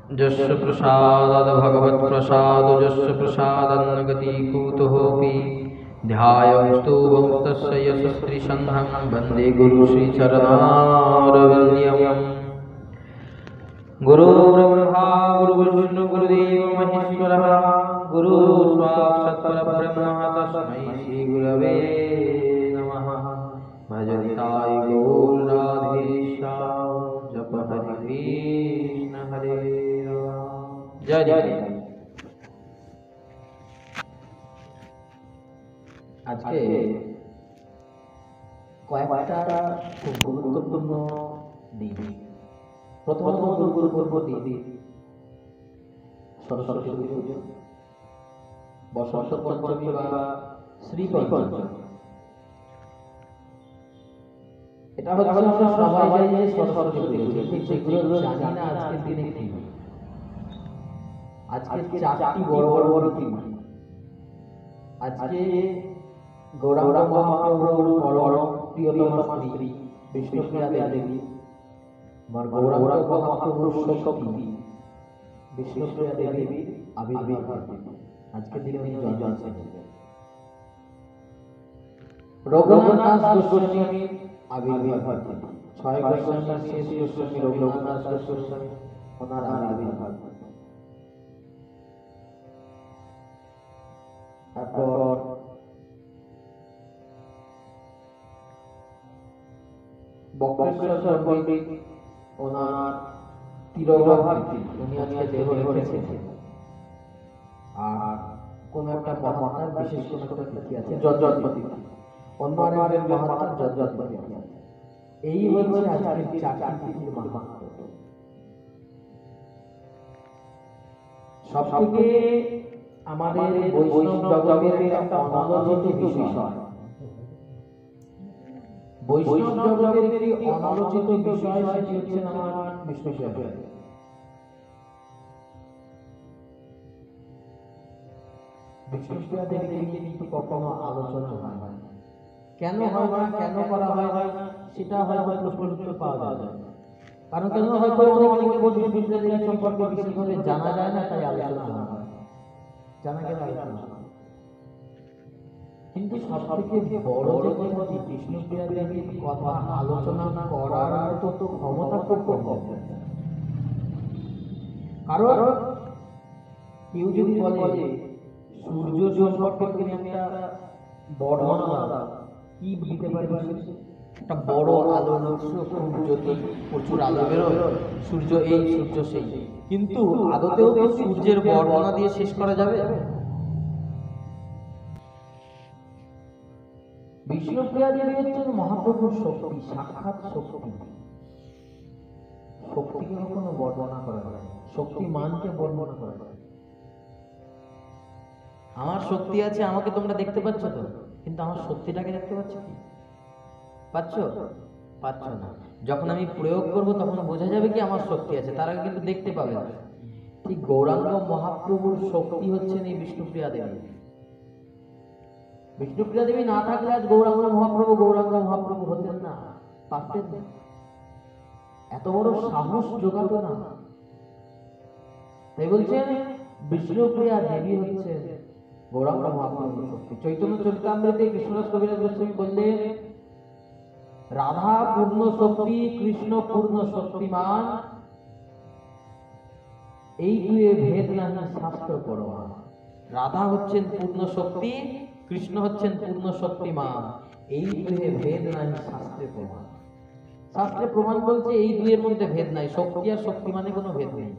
यस्य प्रसादाद् भगवत्प्रसादो यस्य प्रसादान्नगति कुतोऽपि ध्यायंस्तु वंस्तस्य यशस्त्रीसन्धं वन्दे गुरुश्रीचरणारविन्द्यम्। गुरुर्ब्रह्मा गुरुर्विष्णु गुरुदेवो महेश्वरः गुरुसाक्षात् परब्रह्म तस्मै श्रीगुरवे नमः। भजन्ताय गौरराधेश्याम जप हरे कृष्ण हरे राम। जय जय। আজকে কয়েকটা খুব গুরুত্বপূর্ণ দিন। প্রথমত গুরু পূর্ব দিন সরস্বতী পুজো, বসন্ত পঞ্চমী বা শ্রী পঞ্চমী। এটা হচ্ছে আমরা সবাই জানি যে সরস্বতী পুজো, কিন্তু সেগুলো জানি না আজকের দিনে কি। আজকে চারটি বড় বড় দিন। আজকে গৌরাঙ্গ মহাপ্রভুর পরম প্রিয়তমা স্ত্রী বিষ্ণুপ্রিয়া দেবী, গৌরাঙ্গ মহাপ্রভুর শক্তি বিষ্ণুপ্রিয়া দেবীর আবির্ভাব আজকের দিনে উনি জন্মেছেন। রঘুনাথ দাস গোস্বামীর আবির্ভাব, ছয় গোস্বামীর শেষ গোস্বামী রঘুনাথ দাস গোস্বামী, ওনার আবির্ভাব। তারপর বক্রেশ্বর পণ্ডিত, ওনার তিরোভাবী, উনি আজকে দেহ রেখেছেন। আর কোন একটা মহাত্মার বিশেষ কোন একটা তিথি আছে, যজ্ঞপতি, অন্য আরেকজন মহাত্মার যজ্ঞপতি আছে। এই হচ্ছে আজকের চারটি তিথির মাহাত্ম্য। সবথেকে আমাদের বৈষ্ণব জগতের একটা অনালোচিত বিষয়, বৈষ্ণব জগতের একটি অনালোচিত বিষয়, সেটি হচ্ছে আমার বিষ্ণুপ্রিয়া দেবী। বিষ্ণুপ্রিয়া দেবীকে নিয়ে কিন্তু কখনো আলোচনা হয় না। কেন হয় না, কেন করা হয় না, সেটা হয়তো প্রশ্ন পাওয়া যায় না। কারণ কেন হয়তো অনেক বিষ্ণুপ্রিয়া দেবী সম্পর্কে বিশেষভাবে জানা যায় না, তাই আলোচনা হয়, জানা গেলে আলোচনা হয়। কিন্তু সবথেকে বড় যে কথা, বিষ্ণুপ্রিয়া দেবীর কথা আলোচনা করার মতো ক্ষমতা খুব কম। কারণ কেউ যদি বলে সূর্য সম্পর্কে একটা বর্ণনা কি দিতে পারবে, একটা বড় আলোর উৎস, খুব জ্যোতি, প্রচুর আলো বেরোয়, সূর্য এই সূর্য সেই, কিন্তু আদতেও কি সূর্যের বর্ণনা দিয়ে শেষ করা যাবে? বিষ্ণুপ্রিয়া দেবী হচ্ছেন মহাপ্রভুর শক্তি, সাক্ষাৎ শক্তি। শক্তিকে কখনো বর্ণনা করা যায় না, শক্তি মানকে বর্ণনা করা যায়। আমার শক্তি আছে, আমাকে তোমরা দেখতে পাচ্ছ তো, কিন্তু আমার শক্তিটাকে দেখতে পাচ্ছ কি? পাচ্ছ? পাচ্ছ না। যখন আমি প্রয়োগ করব তখন বোঝা যাবে কি আমার শক্তি আছে, তার আগে কিন্তু দেখতে পাবে না। ঠিক গৌরাঙ্গ মহাপ্রভুর শক্তি হচ্ছেন এই বিষ্ণুপ্রিয়া দেবী। বিষ্ণুপ্রিয়া দেবী না থাকলে আজ গৌরাঙ্গ মহাপ্রভু হতেন না, পারতেন না, এত বড় সাহস জোগাতো না। তাই বলছেন বিষ্ণুপ্রিয়া দেবী হচ্ছে গৌরাঙ্গ মহাপ্রভুর শক্তি। চৈতন্য চরিতামৃতে কৃষ্ণদাস কবিরাজ গোস্বামী বললেন, রাধা পূর্ণ শক্তি, কৃষ্ণ পূর্ণ শক্তিমান, এই দুয়ে ভেদ নাহি শাস্ত্র প্রমাণ। রাধা হচ্ছেন পূর্ণ শক্তি, কৃষ্ণ হচ্ছেন পূর্ণ শক্তিমান, এই দুয়ে ভেদ নাহি শাস্ত্রে প্রমাণ। শাস্ত্রে প্রমাণ বলছে এই দুয়ের মধ্যে ভেদ নাই, শক্তি আর শক্তিমানে কোনো ভেদ নেই।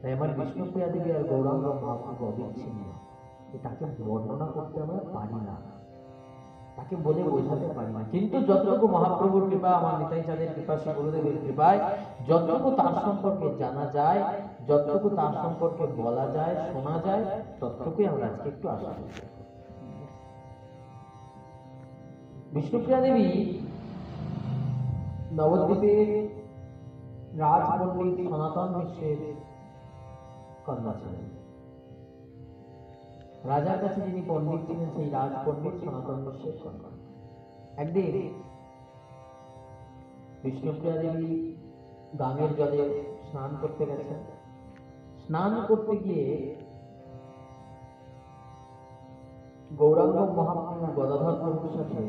তাই আমার বিষ্ণুপ্রিয়া দেবী আর গৌরাঙ্গ মহাপ্রভু অবিচ্ছিন্ন। তাকে বর্ণনা করতে আমরা পারি না, তাকে বলে বোঝাতে পারি না। কিন্তু যতটুকু মহাপ্রভুর কৃপা, আমার নিতাই চাঁদের কৃপা, শ্রী গুরুদেবের কৃপায় যতটুকু তার সম্পর্কে জানা যায়, যতটুকু তার সম্পর্কে বলা যায়, শোনা যায়, ততটুকুই আমরা আজকে একটু আশা করি। বিষ্ণুপ্রিয়া দেবী নবদ্বীপের রাজ পণ্ডিত সনাতন মিশ্রের কন্যা ছিলেন। রাজার কাছে যিনি পণ্ডিত ছিলেন, সেই রাজ পণ্ডিত সনাতন মিশ্রের কন্যা। একদিন বিষ্ণুপ্রিয়া দেবী গাঙ্গের জলে স্নান করতে গেছেন। স্নান করতে গিয়ে গৌরাঙ্গ মহাপ্রভু গদাধর প্রভুর সাথে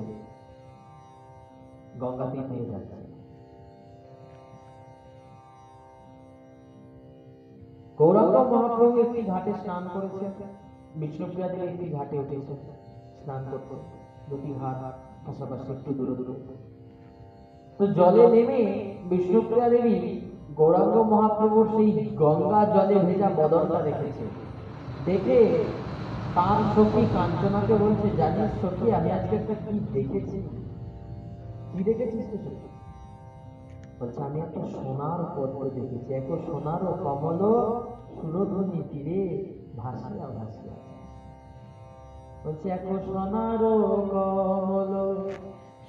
গঙ্গা তীর দিয়ে যাচ্ছে। গৌরাঙ্গ মহাপ্রভু একটি ঘাটে স্নান করেছে, বিষ্ণুপ্রিয়া দেবী একটি ঘাটে উঠেছে স্নান করতে, দুটি ঘাট পাশাপাশি একটু দূরে দূরে। তো জলে নেমে বিষ্ণুপ্রিয়া দেবী গৌরাঙ্গ মহাপ্রভুর সেই গঙ্গা জলে ভেজা বদনটা দেখেছে। দেখে তার সখী কাঞ্চনাকে বলছে, জানিস সখী, আমি আজকে একটা কি দেখেছি। কি দেখেছিস তো সখী? বলছে, আমি একটা সোনার পদ্ম দেখেছি, এক সোনার ও কমল সুরধ্বনি তীরে ভাসিয়া ভাসিয়া। বলছে, এক সোনার কমল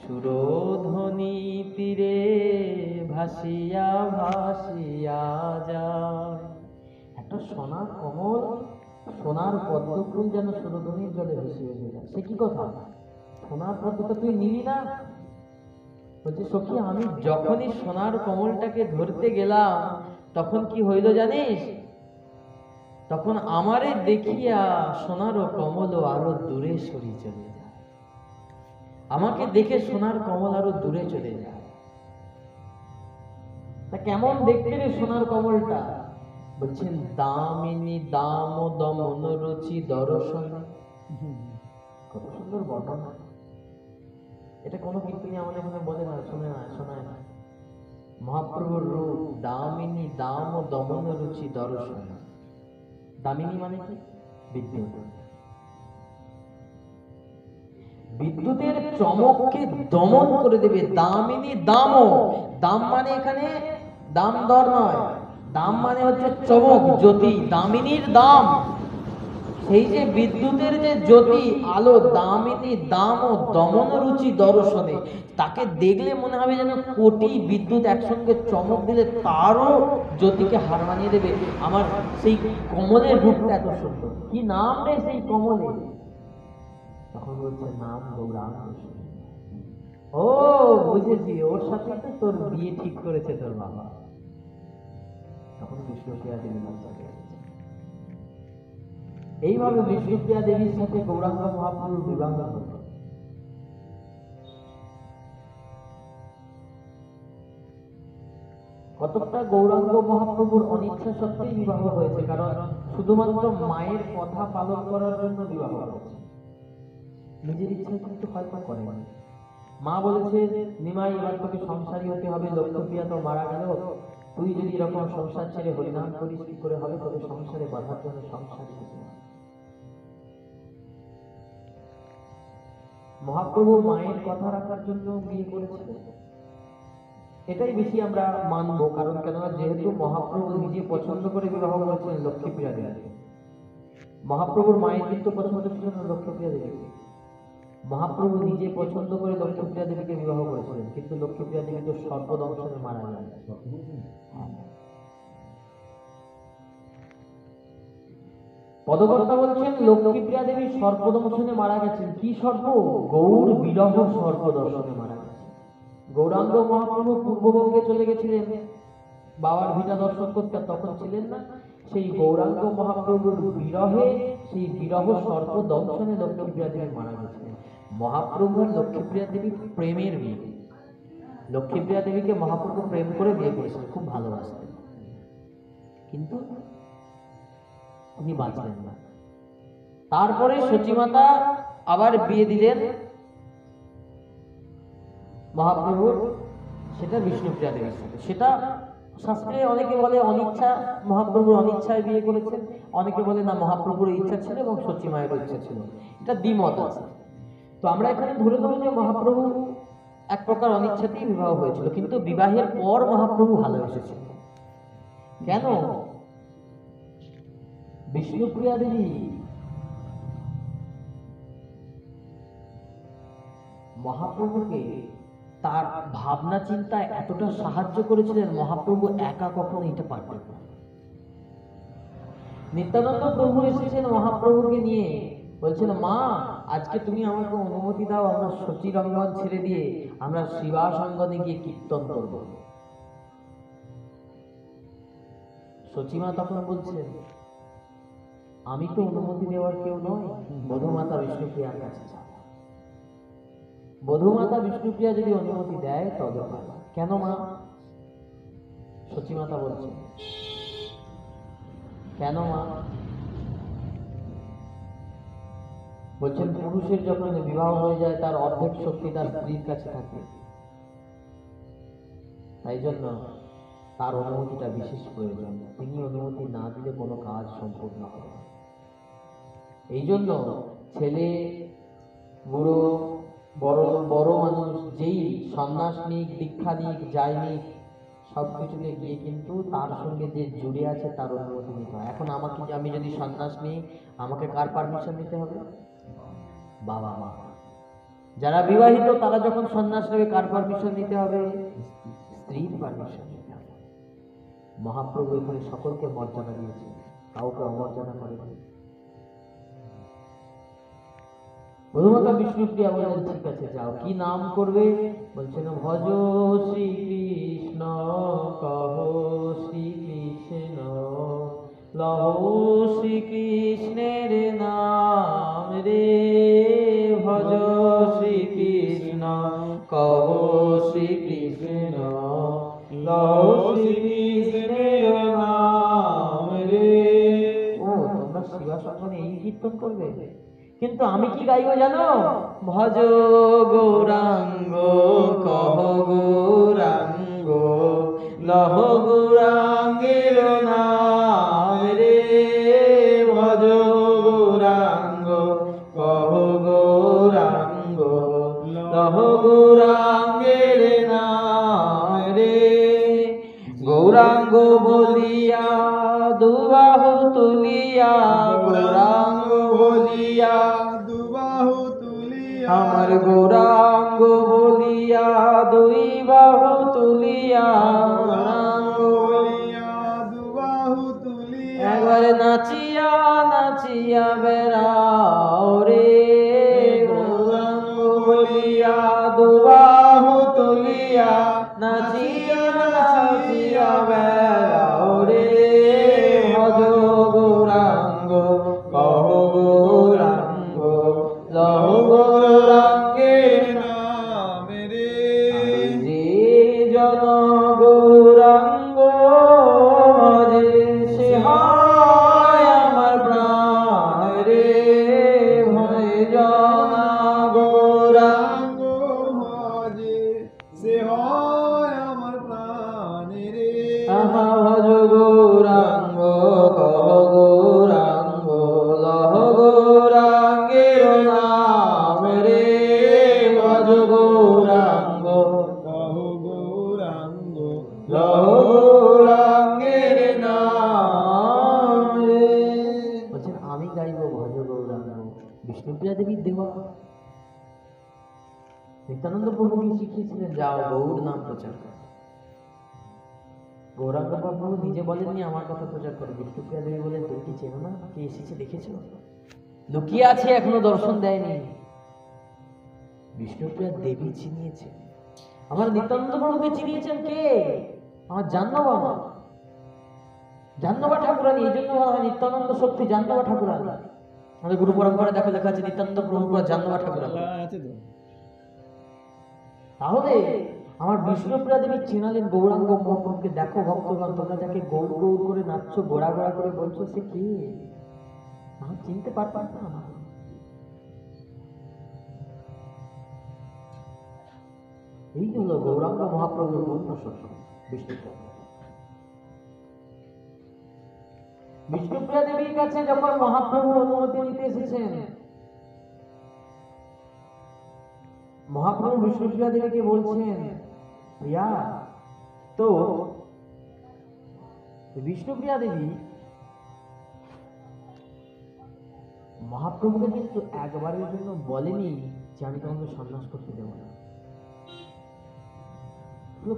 সুরধ্বনি তীরে ভাসিয়া ভাসিয়া যায়। একটা সোনার কমল, সোনার পদ্ম ফুল যেন সুরধ্বনির জলে ভেসে ভেসে যায়। সে কি কথা? সোনার পদ্মটা তুই নিবি না? বলছে, সখী, আমি যখনই সোনার কমলটাকে ধরতে গেলাম তখন কি হইল জানিস? তখন আমারে দেখিয়া সোনার কমল আরো দূরে সরে চলে যায়। আমাকে দেখে সোনার কমল আরো দূরে চলে যায়। তা কেমন দেখতে রে সোনার কমলটা? বলছেন, দামিনী দাম দমন রুচি দর্শন। কত সুন্দর বর্ণনা! এটা কোনো কীর্তনী আমাদের এখানে বলে না, শোনায় না। মহাপ্রভুর রূপ দামিনী দাম দমন রুচি দর্শন। দামিনী মানে কি? বিদ্যুৎ। বিদ্যুতের চমককে দমন করে দেবে। দামিনী দাম, দাম মানে এখানে দাম দর নয়, দাম মানে হচ্ছে চমক, জ্যোতি। দামিনীর দাম, সেই যে বিদ্যুতের যে জ্যোতি আলো, দামিনী দাম ও দমন রুচি দর্শনে, তাকে দেখলে মনে হবে যেন কোটি বিদ্যুৎ একসঙ্গে চমক দিলে তারও জ্যোতিকে হার মানিয়ে দেবে। আমার সেই কমলের রূপটা এত সুন্দর। কি নাম রে সেই কমলের? তখন বলছে, নাম গৌরাঙ্গ। ও বুঝেছি, ওর সাথে তো তোর বিয়ে ঠিক করেছে তোর বাবা। তখন বিষ্ণুপ্রিয়া দেবী বাচ্চা পেয়েছে। এইভাবে বিষ্ণুপ্রিয়া দেবীর সাথে গৌরাঙ্গ মহাপ্রভুর বিবাহ হল। কতকটা গৌরাঙ্গ মহাপ্রভুর অনিচ্ছা সত্ত্বেই বিবাহ হয়েছে, কারণ শুধুমাত্র মায়ের কথা পালন করার জন্য বিবাহ হয়েছে, নিজের ইচ্ছায় কিন্তু হয়তো করেনি। মা বলেছে, নিমাই, এবার তোকে সংসারী হতে হবে, লক্ষ্মীপ্রিয়া তো মারা গেল, তুই যদি এরকম সংসার ছেড়ে হরিনাম করিস কি করে হবে? তোকে সংসারে বাঁধার জন্য সংসারী হতে হবে। মহাপ্রভু মায়ের কথা রাখার জন্য বিয়ে করেছিল, এটাই বেশি আমরা মানবো। কারণ কেননা যেহেতু মহাপ্রভু নিজে পছন্দ করে বিবাহ করেছিলেন লক্ষ্মীপ্রিয়া দেবীকে। মহাপ্রভুর মায়ের কিন্তু পছন্দ ছিল না লক্ষ্মীপ্রিয়া দেবীকে। মহাপ্রভু নিজে পছন্দ করে লক্ষ্মীপ্রিয়া দেবীকে বিবাহ করেছিলেন, কিন্তু লক্ষ্মীপ্রিয়া দেবী তো সর্পদংশনে মারা যান। পদকর্তা বলছেন, লক্ষ্মীপ্রিয়া দেবী সর্পদংশনে মারা গেছেন। কি সর্প? গৌর বিরহ সর্পদংশনে মারা গেছেন। গৌরাঙ্গ মহাপ্রভু পূর্ববঙ্গে চলে গেছিলেন বাবার ভিটা দর্শন করতে, তখন ছিলেন না। সেই গৌরাঙ্গ মহাপ্রভুর বিরহে, সেই বিরহ সর্পদংশনে লক্ষ্মীপ্রিয়া দেবী মারা গেছিলেন। মহাপ্রভুর লক্ষ্মীপ্রিয়া দেবী প্রেমের বিয়ে। লক্ষ্মীপ্রিয়া দেবীকে মহাপ্রভু প্রেম করে বিয়ে করেছিলেন, খুব ভালোবাসতেন, কিন্তু উনি বাঁচলেন না। তারপরে সচিমাতা আবার বিয়ে দিলেন মহাপ্রভুর, সেটা বিষ্ণুপ্রিয়া দেবীর সাথে। সেটা শাস্ত্রে অনেকে বলে অনিচ্ছা, মহাপ্রভুর অনিচ্ছায় বিয়ে করেছেন, অনেকে বলে না মহাপ্রভুর ইচ্ছা ছিল এবং সচিমায়ের ইচ্ছা ছিল। এটা দ্বিমত আছে। তো আমরা এখানে ধরে নেব যে মহাপ্রভু এক প্রকার অনিচ্ছাতেই বিবাহ হয়েছিল, কিন্তু বিবাহের পর মহাপ্রভু ভালোবেসেছেন। কেন? বিষ্ণুপ্রিয়া দেবী মহাপ্রভুকে তার ভাবনা চিন্তায় এতটা সাহায্য করেছিলেন, মহাপ্রভু একা কখনো এটা পারতেন না। নিত্যানন্দ প্রভু এসেছেন মহাপ্রভুকে নিয়ে, বলছেন, মা আজকে তুমি আমাকে অনুমতি দাও, আমরা সচিরঙ্গন ছেড়ে দিয়ে আমরা শিবাসঙ্গনে গিয়ে কীর্তন করব। সচিমা তখন বলছেন, আমি তো অনুমতি দেওয়ার কেউ নয়, বধূমাতা বিষ্ণুপ্রিয়ার কাছে যাও। বধূমাতা বিষ্ণুপ্রিয়া যদি অনুমতি দেয় তবে ভালো। কেন মা? সচিমাতা বলছেন, কেন মা? বলছেন, পুরুষের যখন বিবাহ হয়ে যায় তার অর্ধেক শক্তি তার স্ত্রীর কাছে থাকে, তাই জন্য তার অনুমতিটা বিশেষ প্রয়োজন। তিনি অনুমতি না দিলে কোনো কাজ সম্পূর্ণ হবে না। এই জন্য ছেলে, বুড়ো, বড় বড় মানুষ যেই সন্ন্যাস নিক, দীক্ষা নিক, যাই নিক, সবকিছুতে গিয়ে কিন্তু তার সঙ্গে যে জুড়ে আছে তার অনুমতি নিতে হয়। এখন আমি যদি সন্ন্যাস নিই, আমাকে কার পারমিশন নিতে হবে? বাবা মা। যারা বিবাহিত তারা যখন সন্ন্যাস নেবে কার পারমিশন নিতে হবে? স্ত্রীর পারমিশন নিতে হবে। মহাপ্রভু এখানে সকলকে মর্যাদা দিয়েছে, কাউকে অমর্যাদা করেনি। বধূমাতা বিষ্ণুপ্রিয়া বলেন, ঠিক আছে যাও। কি নাম করবে? বলছেন, ভজ শ্রীকৃষ্ণ, কহ শ্রীকৃষ্ণ, লহ শ্রীকৃষ্ণের নাম রে। ভজ শ্রীকৃষ্ণ, কহ শ্রীকৃষ্ণ, লহ শ্রীকৃষ্ণের নাম রে। ও, তোমরা শিবা সঙ্গে এই কীর্তন করবে? কিন্তু আমি কি গাইব জানো? ভজ গৌরাঙ্গ, কহ গৌরাঙ্গ, লহ গৌরাঙ্গের নাম রে। ভজ গৌরাঙ্গ, কহ গৌরাঙ্গ, লহ গৌরাঙ্গের নাম রে। গৌরাঙ্গ বলিয়া দুবাহু তুলিয়া, গৌরাঙ্গ বলিয়া দুবাহু তুলিয়া, আমার গৌরাঙ্গ বলিয়া দুই বাহু তুলিয়া, গৌরাঙ্গ বলিয়া দুবাহু তুলিয়া, একবারে নাচিয়া নাচিয়া বেড়াও রে। গৌরাঙ্গ বলিয়া দুবাহু তুলিয়া, নাচিয়া নাচিয়া বেড়াও রে। ভজ গৌরাঙ্গ, কহ গৌরাঙ্গ, লহ গৌরাঙ্গের নাম রে। যে জন গৌরাঙ্গ ভজে, সে হয় আমার প্রাণ রে। ভয় জন গৌরাঙ্গ ভজে, সে হয় আমার প্রাণ রে। ভজ গৌরাঙ্গ, কহ গৌরাঙ্গ, লহ গৌরাঙ্গের নাম রে। ভজ গৌরাঙ্গ, কহ গৌরাঙ্গ, লহ গৌরাঙ্গের নাম রে। বলছেন, আমি গাইব ভজ গৌরাঙ্গ। বিষ্ণুপ্রিয়া দেবীর দেওয়া। নিত্যানন্দ প্রভুকে শিখিয়েছিলেন, যাও গৌর নাম প্রচার করো। গৌরাঙ্গ প্রভু নিজে বলেননি আমার কথা প্রচার করো। বিষ্ণুপ্রিয়া দেবী বলেন, তুমি কি চেনো না? কে এসেছে দেখেছো? লুকিয়ে আছে, এখনো দর্শন দেয়নি। বিষ্ণুপ্রিয়া দেবী চিনিয়েছে। আমার নিত্যানন্দ প্রভুকে চিনিয়েছেন কে? আমার জাহ্নবা মা, জাহ্নবা ঠাকুরানী। এই জন্য বলা হয় নিত্যানন্দ শক্তি জাহ্নবা ঠাকুরানী। আমাদের গুরু পরম্পরা দেখো লেখা আছে নিত্যানন্দ প্রভু জাহ্নবা ঠাকুরানী। তাহলে আমার বিষ্ণুপ্রিয়া দেবী চেনালেন গৌরাঙ্গ মহাপ্রভুকে। দেখো ভক্তগণ, তোমরা যাকে গৌর গৌর করে নাচছো, গোড়া গোড়া করে বলছো, সে কে? আমি চিনতে পারতাম না। এই হলো গৌরাঙ্গ মহাপ্রভুর পূর্ণ সত্য। বিষ্ণুপ্রিয়া বিষ্ণুপ্রিয়া দেবীর কাছে যখন মহাপ্রভু অনুমতি নিতে এসেছেন, মহাপ্রভু বিষ্ণুপ্রিয়া দেবীকে বলছেন, প্রিয়া। তো বিষ্ণুপ্রিয়া দেবী মহাপ্রভুকে কিন্তু একবারের জন্য বলেনি যে আমি তোমাকে সন্ন্যাস করতে দেব না।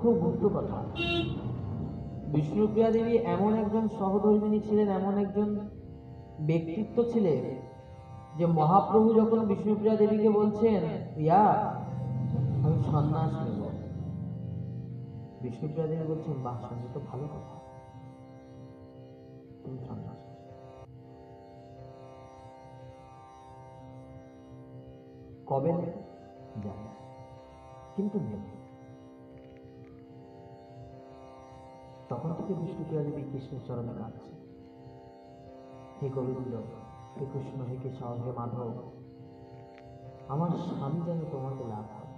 খুব গুপ্ত কথা। বিষ্ণুপ্রিয়া দেবী এমন একজন সহধর্মিণী ছিলেন, এমন একজন ব্যক্তিত্ব ছিলেন যে মহাপ্রভু যখন বিষ্ণুপ্রিয়া দেবীকে বলছেন, প্রিয়া আমি সন্ন্যাস নেব, বিষ্ণুপ্রিয়া দেবী বলছেন, বাহ, শুনে তো ভালো কথা। তুমি সন্ন্যাস। কবে নেবে জানি, কিন্তু নেবে। তখন থেকে বিষ্ণুপ্রিয়া দেবী কৃষ্ণের চরণে কাঁদছে, হে গোবিন্দ, হে কৃষ্ণ, হে কেশব, হে মাধব, আমার স্বামী যেন তোমাকে লাভ হয়।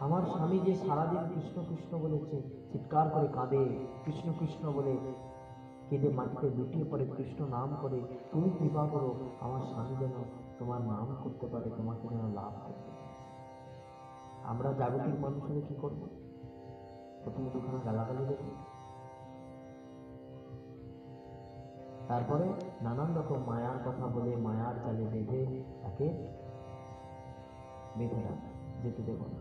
আমার স্বামী যে সারাদিন কৃষ্ণ কৃষ্ণ বলেছে, চিৎকার করে কাঁদে, কৃষ্ণ কৃষ্ণ বলে কেঁদে মাটিতে লুটিয়ে পড়ে, কৃষ্ণ নাম করে, তুমি কৃপা করো আমার স্বামী যেন তোমার নাম করতে পারে, তোমাকে যেন লাভ করতে পারে। আমরা জাগতিক মানুষ হলে কি করবো? প্রথমে দুখানা গালাগালি দেব, তারপরে নানান রকম মায়ার কথা বলে মায়ার জালে বেঁধে তাকে বেঁধে রাখ, যেতে দেব না।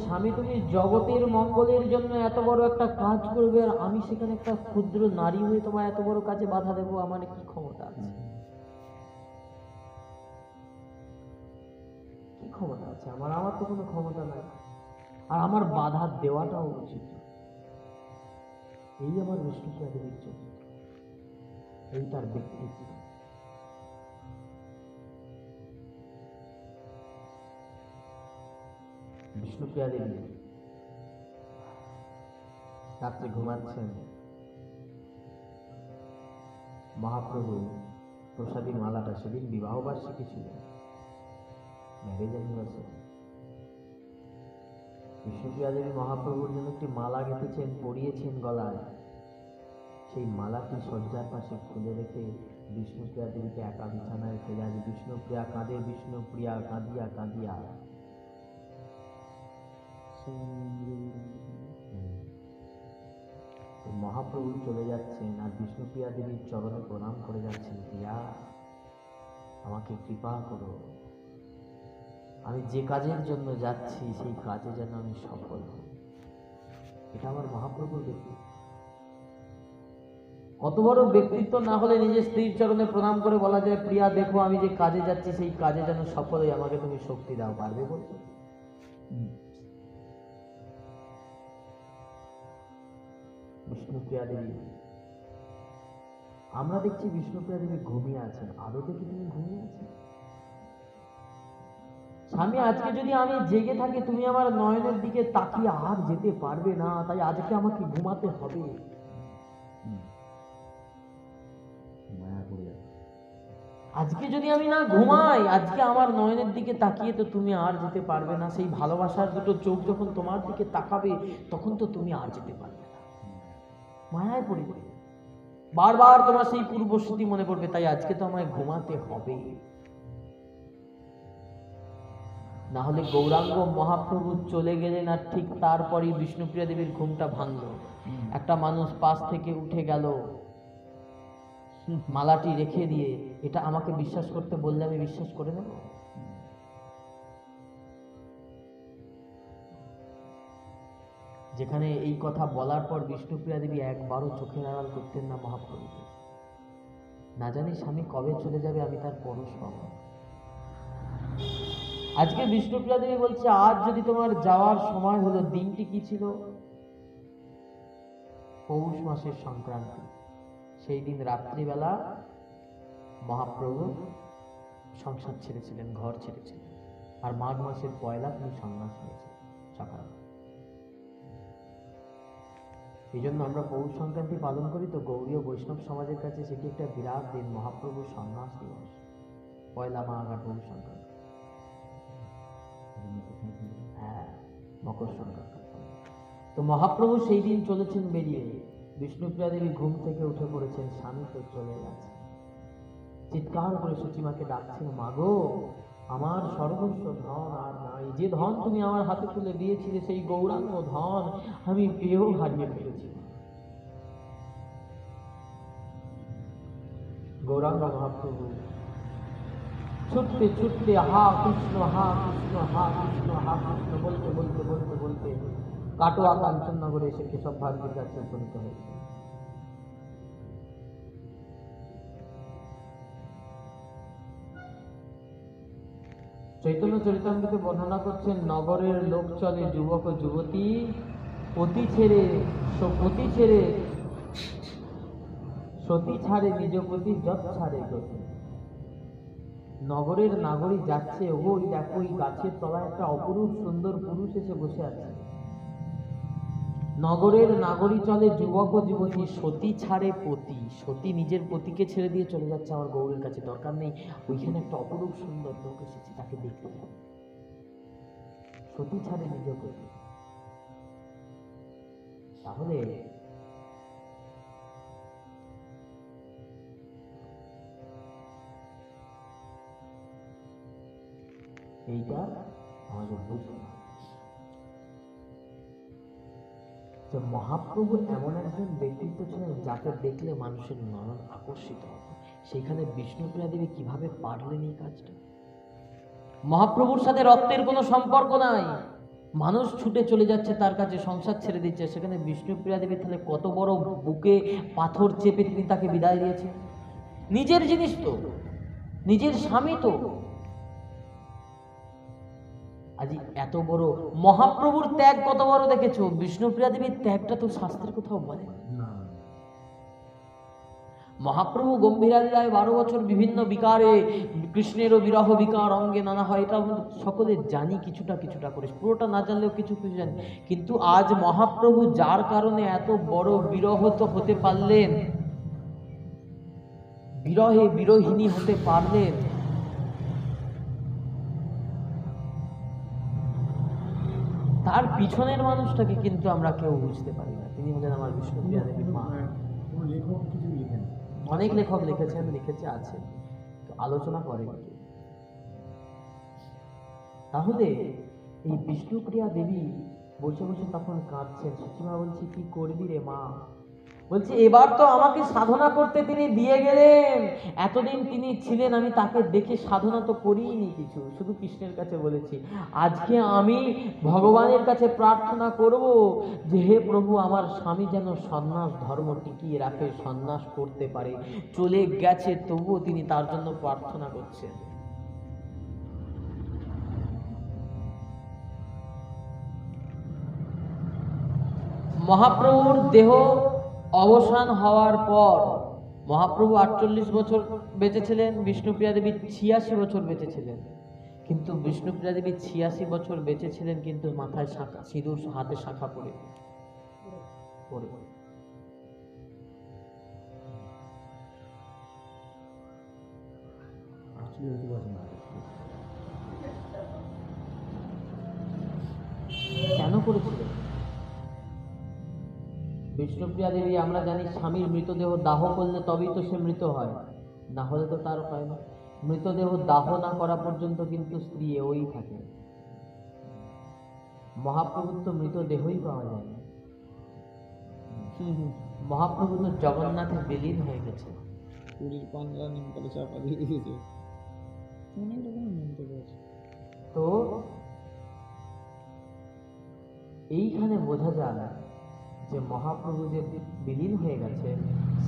স্বামী, তুমি জগতের মঙ্গলের জন্য এত বড় একটা কাজ করবে, আর আমি সেখানে একটা ক্ষুদ্র নারী হয়ে তোমার এত বড় কাজে বাধা দেবো, আমার কি ক্ষমতা আছে? কি ক্ষমতা আছে আমার? আমার তো কোনো ক্ষমতা নাই, আর আমার বাধা দেওয়াটাও উচিত। এই আমার বিষ্ণুপ্রিয়া দেবীর চরিত্র, এই তার ব্যক্তিত্ব। বিষ্ণুপ্রিয়া দেবী রাত্রে ঘুমাচ্ছেন, মহাপ্রভু প্রসাদী মালাটা, সেদিন বিবাহ বার্ষিকী ছিল, ম্যারেজ অ্যানিভার্সারি। বিষ্ণুপ্রিয়া দেবী মহাপ্রভুর জন্য একটি মালা গেঁথেছেন, পরিয়েছেন গলায়। সেই মালাটি শয্যার পাশে খুলে রেখে বিষ্ণুপ্রিয়া দেবীকে একা বিছানায় ফেলে আজ বিষ্ণুপ্রিয়া কাঁদে, বিষ্ণুপ্রিয়া কাঁদিয়া কাঁদিয়া। মহাপ্রভু চলে যাচ্ছেন, আর বিষ্ণুপ্রিয়া দেবীর চরণে প্রণাম করে যাচ্ছেন, প্রিয়া আমাকে কৃপা করো, আমি যে কাজের জন্য যাচ্ছি সেই কাজে যেন আমি সফল হই। এটা আমার মহাপ্রভুর ব্যক্তিত্ব। কত বড় ব্যক্তিত্ব না হলে নিজের স্ত্রীর চরণে প্রণাম করে বলা যায়, প্রিয়া দেখো আমি যে কাজে যাচ্ছি সেই কাজে যেন সফল হই, আমাকে তুমি শক্তি দাও। পারবে বলতে? বিষ্ণুপ্রিয়া দেবী, আমরা দেখছি বিষ্ণুপ্রিয়া দেবী ঘুমিয়ে আছেন, আদতে কি তুমি ঘুমিয়ে আছেন? স্বামী, আজকে যদি আমি জেগে থাকি তুমি আমার নয়নের দিকে তাকিয়ে আর যেতে পারবে না, তাই আজকে আমাকে ঘুমাতে হবে। আজকে যদি আমি না ঘুমাই, আজকে আমার নয়নের দিকে তাকিয়ে তো তুমি আর যেতে পারবে না। সেই ভালোবাসার দুটো চোখ যখন তোমার দিকে তাকাবে তখন তো তুমি আর যেতে পারবে না, মায়ায় পড়বে, বারবার তোমার সেই পূর্ব স্মৃতি মনে পড়বে। তাই আজকে তো আমায় ঘুমাতে হবে, না হলে গৌরাঙ্গ মহাপ্রভু চলে গেলেন, আর ঠিক তারপরই বিষ্ণুপ্রিয়া দেবীর ঘুমটা ভাঙল। একটা মানুষ পাশ থেকে উঠে গেল, মালাটি রেখে দিয়ে, এটা আমাকে বিশ্বাস করতে বললে আমি বিশ্বাস করে নেব? যেখানে এই কথা বলার পর বিষ্ণুপ্রিয়া দেবী একবারও চোখের আড়াল করতেন না মহাপ্রভুকে। না জানি স্বামী কবে চলে যাবে, আমি তার পরশ পাবো। আজকে বিষ্ণুপ্রিয়া দেবী বলছে, আজ যদি তোমার যাওয়ার সময় হলো, দিনটি কি ছিল? পৌষ মাসের সংক্রান্তি। সেই দিন রাত্রিবেলা মহাপ্রভু সংসার ছেড়েছিলেন, ঘর ছেড়েছিলেন, আর মাঘ মাসের পয়লা তিনি সন্ন্যাস নিয়েছিলেন সকালে। এই জন্য আমরা পৌষ সংক্রান্তি পালন করি, তো গৌড়ীয় বৈষ্ণব সমাজের কাছে সেটি একটা বিরাট দিন, মহাপ্রভুর সন্ন্যাস দিবস, পয়লা মাঘ আর পৌষ সংক্রান্তি। হ্যাঁ, মকর সংক্রান্তি। তো মহাপ্রভু সেই দিন চলেছেন বেরিয়ে, বিষ্ণুপ্রিয়া দেবী ঘুম থেকে উঠে পড়েছেন, স্বামী তো চলে গেছে। চিৎকার করে সচিমাকে ডাকছেন, মাগো আমার সর্বস্ব ধন আর নাই, যে ধন তুমি আমার হাতে তুলে দিয়েছিলে সেই গৌরাঙ্গ ধন আমি পেয়েও হারিয়ে ফেলেছি। গৌরাঙ্গ মহাপ্রভু ছুটতে ছুটতে হা কৃষ্ণ হা কৃষ্ণ হা কৃষ্ণ হা কৃষ্ণ বলতে বলতে বলতে বলতে কাটোয়া কাঞ্চননগরে এসে কেশব ভারতীর কাছে উপনীত হয়েছে। চৈতন্য চরিতামৃতে বর্ণনা করছেন, নগরের লোক চলে যুবক ও যুবতী পতি ছেড়ে সতী ছাড়ে নিজ পতি যত ছাড়ে গতি। নগরের নাগরী যাচ্ছে, ওই দেখো ওই গাছের তলায় একটা অপরূপ সুন্দর পুরুষ এসে বসে আছে। নগরের নাগরী চলে যুবক ও যুবতী, সতী ছাড়ে পতি। সতী নিজের পতিকে ছেড়ে দিয়ে চলে যাচ্ছে আমার গৌরের কাছে, দরকার নেই, ওইখানে একটা অপরূপ সুন্দর লোক এসেছে, তাকে দেখতে যাবে। সতী ছাড়ে নিজ পতি। তাহলে এইটা আমাদের বুঝতে হবে যে মহাপ্রভু এমন একজন ব্যক্তিত্ব ছিলেন যাকে দেখলে মানুষের নয়ন আকর্ষিত হতো। সেখানে বিষ্ণুপ্রিয়া দেবী কিভাবে পারলেন এই কাজটা? মহাপ্রভুর সাথে রক্তের কোনো সম্পর্ক নাই, মানুষ ছুটে চলে যাচ্ছে তার কাছে, সংসার ছেড়ে দিচ্ছে, সেখানে বিষ্ণুপ্রিয়া দেবী তাহলে কত বড় বুকে পাথর চেপে তিনি তাকে বিদায় দিয়েছেন। নিজের জিনিস তো, নিজের স্বামী তো। আজ এত বড় মহাপ্রভুর ত্যাগ কত বড় দেখেছো, বিষ্ণুপ্রিয়া দেবীর ত্যাগটা তো শাস্ত্রের কোথাও বলে না। মহাপ্রভু গম্ভীরালীলায় 12 বছর বিভিন্ন বিকারে, কৃষ্ণেরও বিরহ বিকার অঙ্গে নানা হয়, এটা সকলে জানি কিছুটা কিছুটা করে, পুরোটা না জানলেও কিছু কিছু জানি। কিন্তু আজ মহাপ্রভু যার কারণে এত বড় বিরহত হতে পারলেন, বিরহে বিরহিনী হতে পারলেন, তার পিছনের মানুষটাকে কিন্তু আমরা কেউ বুঝতে পারি না। তিনি হলেন আমার বিষ্ণুপ্রিয়া দেবীর মা। অনেক লেখক লিখেছেন, লিখেছে আছে, আলোচনা করেন। তাহলে এই বিষ্ণুপ্রিয়া দেবী বসে বসে তখন কাঁদছেন। সচিমা বলছে, কি করবি রে মা? বলছে, এবার তো আমাকে সাধনা করতে তিনি দিয়ে গেলেন। এতদিন তিনি ছিলেন, আমি তাকে দেখে সাধনা তো করিনি কিছু, শুধু কৃষ্ণের কাছে বলেছি। আজকে আমি ভগবানের কাছে প্রার্থনা করব যে হে প্রভু, আমার স্বামী যেন সন্ন্যাস ধর্ম টিকিয়ে রাখে, সন্ন্যাস করতে পারে। চলে গেছে, তবুও তিনি তার জন্য প্রার্থনা করছেন। মহাপ্রভুর দেহ অবসান হওয়ার পর মহাপ্রভু 48 বছর বেঁচেছিলেন, বিষ্ণুপ্রিয়া দেবী 86 বছর বেঁচেছিলেন। কিন্তু বিষ্ণুপ্রিয়া দেবী 86 বছর বেঁচেছিলেন, কিন্তু মাথায় শাখা, সিঁদুর, হাতে শাখা পরে কেন করেছিলেন? বিষ্ণুপ্রিয়া দেবী আমরা জানি স্বামীর মৃতদেহ দাহ করলে তবেই তো সে মৃত হয়, না হলে তো তার হয় না। মৃতদেহ দাহ না করা পর্যন্ত কিন্তু স্ত্রী ওই থাকে। মহাপ্রভুর তো মৃতদেহই পাওয়া যায় না। মহাপ্রভু তো জগন্নাথে বিলীন হয়ে গেছে। তো এইখানে বোঝা যায় যে মহাপ্রভু যে বিলীন হয়ে গেছে,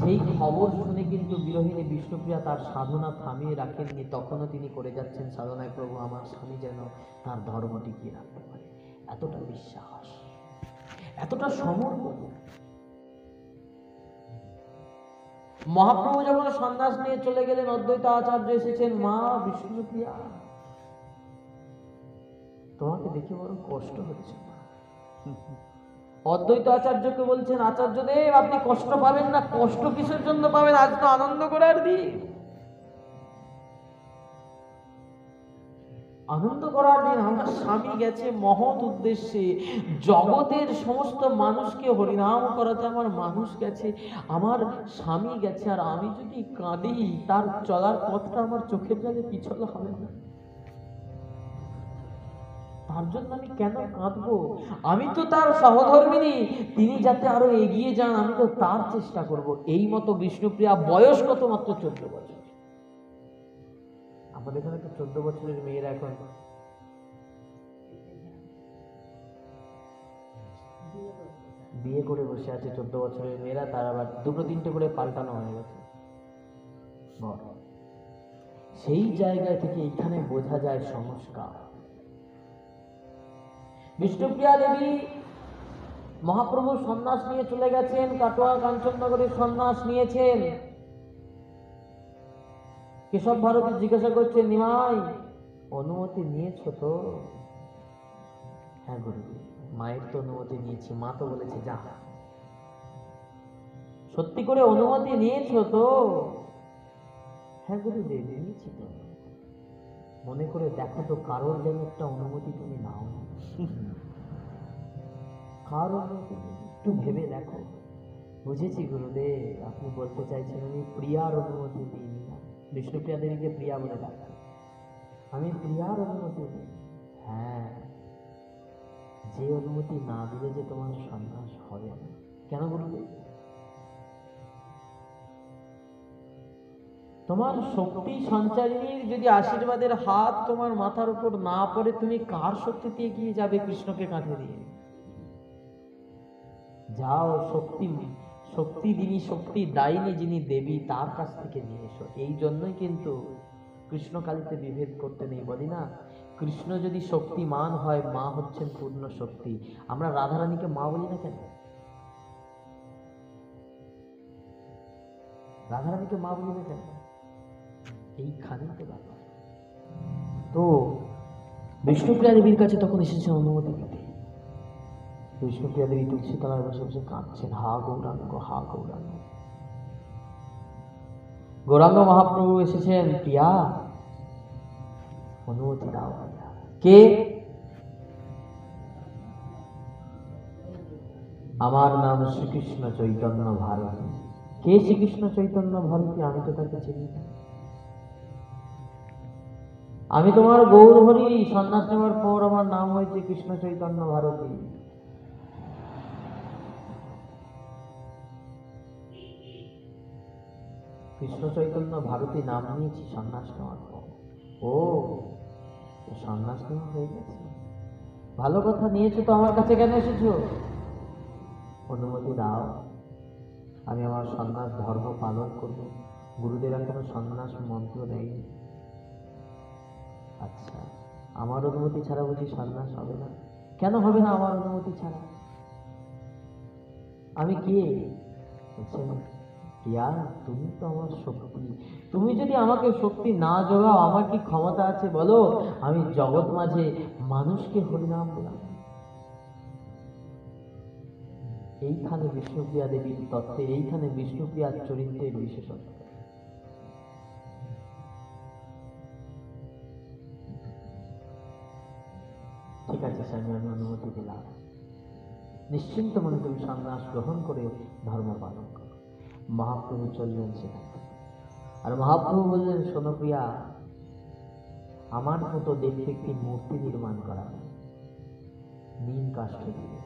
সেই খবর শুনে কিন্তু বিরহিনী বিষ্ণুপ্রিয়া তার সাধনা থামিয়ে রাখেননি। তখনও তিনি করে যাচ্ছেন সাধনায়, প্রভু আমার স্বামী যেন তার ধর্ম টিকিয়ে রাখতে পারে। এতটা বিশ্বাস, এতটা সমর্পণ। মহাপ্রভু যখন সন্ন্যাস নিয়ে চলে গেলেন, অদ্বৈত আচার্য এসেছেন, মা বিষ্ণুপ্রিয়া, তোমাকে দেখে বড় কষ্ট হচ্ছে। অদ্বৈত আচার্যকে বলছেন, আচার্যদেব আপনি কষ্ট পাবেন না। কষ্ট কিসের জন্য পাবেন? আজ তো আনন্দ করার দিন, আনন্দ করার দিন। আমার স্বামী গেছে মহৎ উদ্দেশ্যে, জগতের সমস্ত মানুষকে হরিনাম করাতে আমার মানুষ গেছে, আমার স্বামী গেছে, আর আমি যদি কাঁদি, তার চলার পথটা আমার চোখের জলে পিছল হবে না? তার জন্য আমি কেন কাঁদবো? আমি তো তার সহধর্মিনী, তিনি যাতে আরো এগিয়ে যান আমি তো তার চেষ্টা করব। এই মতো বিষ্ণুপ্রিয়া, বয়স কত? মাত্র 14 বছর। আমাদের এখানে তো 14 বছরের মেয়েরা এখন বিয়ে করে বসে আছে। 14 বছরের মেয়েরা, তার আবার 2-3টে করে পাল্টানো হয়ে গেছে। সেই জায়গায় থেকে এখানে বোঝা যায় সংস্কার। বিষ্ণুপ্রিয়া দেবী মহাপ্রভু সন্ন্যাস নিয়ে চলে গেছেন, কাটোয়া কাঞ্চননগরে সন্ন্যাস নিয়েছেন। কেশব ভারতী জিজ্ঞাসা করছে, নিমাই অনুমতি নিয়েছো তো? হ্যাঁ গুরুদেব, মায়ের তো অনুমতি নিয়েছি, মা তো বলেছে যা। সত্যি করে অনুমতি নিয়েছো তো? হ্যাঁ গুরুদেব, নিয়েছি তো। মনে করে দেখো তো, কারোর যেন একটা অনুমতি তুমি নাও। কার অনুমতি? একটু ভেবে দেখো। বুঝেছি গুরুদেব, আপনি বলতে চাইছেন আমি প্রিয়ার অনুমতি দিইনি না। বিষ্ণুপ্রিয়া দেবীকে প্রিয়া বলে ডাকতেন। আমি প্রিয়ার অনুমতি দিই। হ্যাঁ, যে অনুমতি না দিলে যে তোমার সন্ন্যাস হবে না। কেন গুরুদেব? তোমার শক্তি সঞ্চারিণীর যদি আশীর্বাদের হাত তোমার মাথার উপর না পড়ে, তুমি কার শক্তিতে এগিয়ে যাবে কৃষ্ণকে কাঁধে দিয়ে? যাও, শক্তি যিনি শক্তি দায়িনী, যিনি দেবী, তার কাছ থেকে নিয়ে এসো। এই জন্যই কিন্তু কৃষ্ণ কালীতে বিভেদ করতে নেই। বলি না, কৃষ্ণ যদি শক্তিমান হয়, মা হচ্ছেন পূর্ণ শক্তি। আমরা রাধারানীকে মা বলি না কেন? রাধারানীকে মা বলি না কেন? এইখানেই তো ব্যাপার। তো বিষ্ণুপ্রিয়া দেবীর কাছে তখন এসেছে অনুমতি দিতে। বিষ্ণুপ্রিয়া দেবী তুলসী তলায় বসে বসে কাঁদছেন, হা গৌরাঙ্গ, হা গৌরাঙ্গ। গৌরাঙ্গ মহাপ্রভু এসেছেন, প্রিয়া অনুমতি দাও। কে? আমার নাম শ্রীকৃষ্ণ চৈতন্য ভারতী। কে শ্রীকৃষ্ণ চৈতন্য ভারতী? আমি তো তাকে চিনি না। আমি তোমার গৌর হরি, সন্ন্যাস নেওয়ার পর আমার নাম হয়েছে কৃষ্ণ চৈতন্য ভারতী। কৃষ্ণ চৈতন্য ভারতী নাম নিয়েছি সন্ন্যাস নেওয়ার পর। ও, সন্ন্যাস নেওয়া হয়ে গেছে, ভালো কথা। নিয়েছো তো আমার কাছে কেন এসেছো? অনুমতি দাও, আমি আমার সন্ন্যাস ধর্ম পালন করব। গুরুদেব এখনো সন্ন্যাস মন্ত্র নেই। আচ্ছা, আমার অনুমতি ছাড়া বুঝি সন্ন্যাস হবে না? কেন হবে না আমার অনুমতি ছাড়া? আমি কে? বলছেন, প্রিয়া তুমি তো আমার শক্তি। তুমি যদি আমাকে শক্তি না যোগাও, আমার কি ক্ষমতা আছে বলো আমি জগৎ মাঝে মানুষকে হরিনাম বলাম? এইখানে বিষ্ণুপ্রিয়া দেবীর তত্ত্বে, এইখানে বিষ্ণুপ্রিয়ার চরিত্রের বিশেষত্ব। ঠিক আছে স্বামী, আমি অনুমতি দিলাম। নিশ্চিন্ত মনে তুমি সন্ন্যাস গ্রহণ করে ধর্ম পালন করো। মহাপ্রভু চললেন সেখান থেকে। আর মহাপ্রভু বললেন, শোনো প্রিয়া, আমার মতো দেখতে একটি মূর্তি নির্মাণ করা নিম কাষ্ঠ দিয়ে।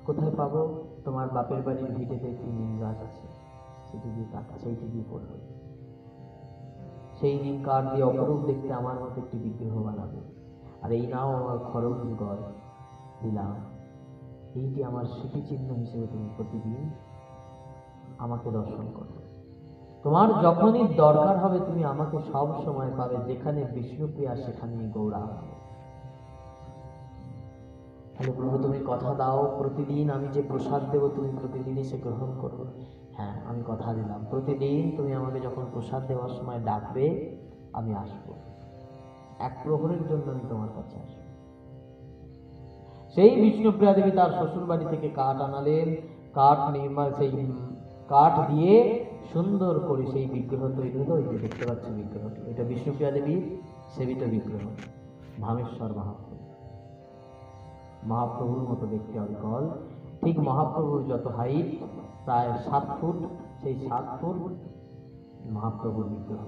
কোথায় পাবো? তোমার বাপের বাড়ির ভিটেতে একটি নিম গাছ আছে, সেটি দিয়ে কাটা, সেইটি দিয়ে করবে। সেই নিম কাঠ দিয়ে অপরূপ দেখতে আমার মতো একটি বিগ্রহ বানাবে। আর এই নাও আমার খড়গ যুগল দিলাম, এইটি আমার স্মৃতিচিহ্ন হিসেবে তুমি প্রতিদিন আমাকে দর্শন করবে। তোমার যখনই দরকার হবে তুমি আমাকে সব সময় পাবে। যেখানে বিষ্ণুপ্রিয়া সেখানেই গৌরা। তাহলে প্রভু তুমি কথা দাও, প্রতিদিন আমি যে প্রসাদ দেব তুমি প্রতিদিনই সে গ্রহণ করবে। হ্যাঁ, আমি কথা দিলাম, প্রতিদিন তুমি আমাকে যখন প্রসাদ দেওয়ার সময় ডাকবে আমি আসবো। এক প্রহরের জন্য আমি তোমার কাছে আসবো। সেই বিষ্ণুপ্রিয়া দেবী তার শ্বশুর বাড়ি থেকে কাঠ আনালেন। কাঠ নির্মাণ, সেই কাঠ দিয়ে সুন্দর করে সেই বিগ্রহ তৈরি হলো। এই যে দেখতে পাচ্ছি বিগ্রহটি, এটা বিষ্ণুপ্রিয়া দেবীর সেবিত বিগ্রহ, ধামেশ্বর মহাপ্রভু। মহাপ্রভুর মতো দেখতে অবিকল, ঠিক মহাপ্রভুর যত হাইট, প্রায় 7 ফুট, সেই 7 ফুট মহাপ্রভুর বিগ্রহ।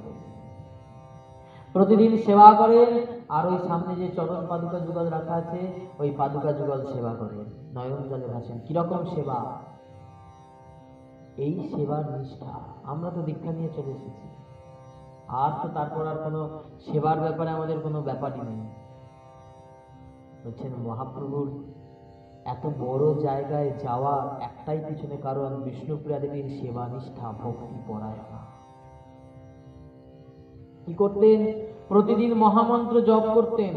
প্রতিদিন সেবা করেন। আর ওই সামনে যে চরণ পাদুকা যুগল রাখা আছে, ওই পাদুকা যুগল সেবা করেন, নয়ন জলে ভাসেন। কিরকম সেবা? এই সেবার নিষ্ঠা। আমরা তো দীক্ষা নিয়ে চলে এসেছি, আর তো তারপর আর কোনো সেবার ব্যাপারে আমাদের কোনো ব্যাপারই নেই। বলছেন মহাপ্রভুর এত বড় জায়গায় যাওয়ার একটাই পিছনে কারণ, বিষ্ণুপ্রিয়া দেবীর সেবা নিষ্ঠা, ভক্তি পরায়ণা। কি করতেন? প্রতিদিন মহামন্ত্র জপ করতেন।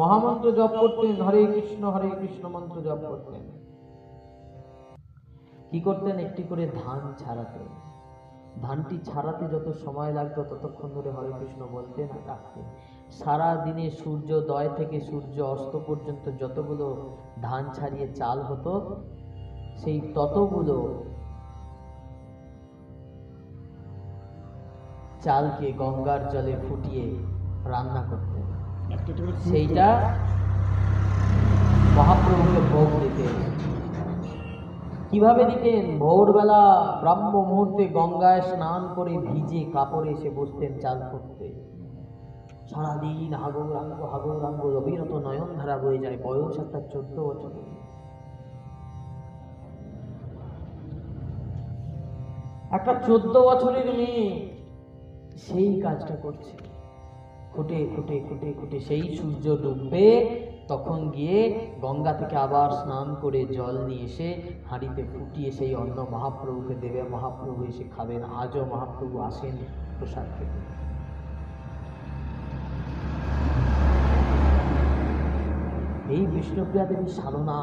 মহামন্ত্র জপ করতেন, হরে কৃষ্ণ মন্ত্র জপ করতেন। কি করতেন? একটি করে ধান ছাড়াতেন। ধানটি ছাড়াতে যত সময় লাগতো ততক্ষণ ধরে হরে কৃষ্ণ বলতেন আর রাখতেন। সারা দিনে সূর্যোদয় থেকে সূর্য অস্ত পর্যন্ত যতগুলো ধান ছাড়িয়ে চাল হতো, সেই ততগুলো চালকে গঙ্গার জলে ফুটিয়ে রান্না করতেন। সেইটা মহাপ্রভুকে ভোগ দিতেন। কিভাবে দিতেন? ভোরবেলা ব্রাহ্ম মুহূর্তে গঙ্গায় স্নান করে ভিজে কাপড়ে এসে বসতেন চাল ফুটতে। সারাদিন হাগৌরাঙ্গ অবিরত নয়ন ধারা বয়ে যায়। বয়স একটা 14 বছর। একটা 14 বছরের মেয়ে সেই কাজটা করছে। খুঁটে খুঁটে খুঁটে খুঁটে সেই সূর্য ডুববে, তখন গিয়ে গঙ্গা থেকে আবার স্নান করে জল নিয়ে এসে হাঁড়িতে ফুটিয়ে সেই অন্ন মহাপ্রভুকে দেবে। মহাপ্রভু এসে খাবেন। আজও মহাপ্রভু আসেন প্রসাদ খেতে। এই বিষ্ণুপ্রিয়া দেবীর সাধনা,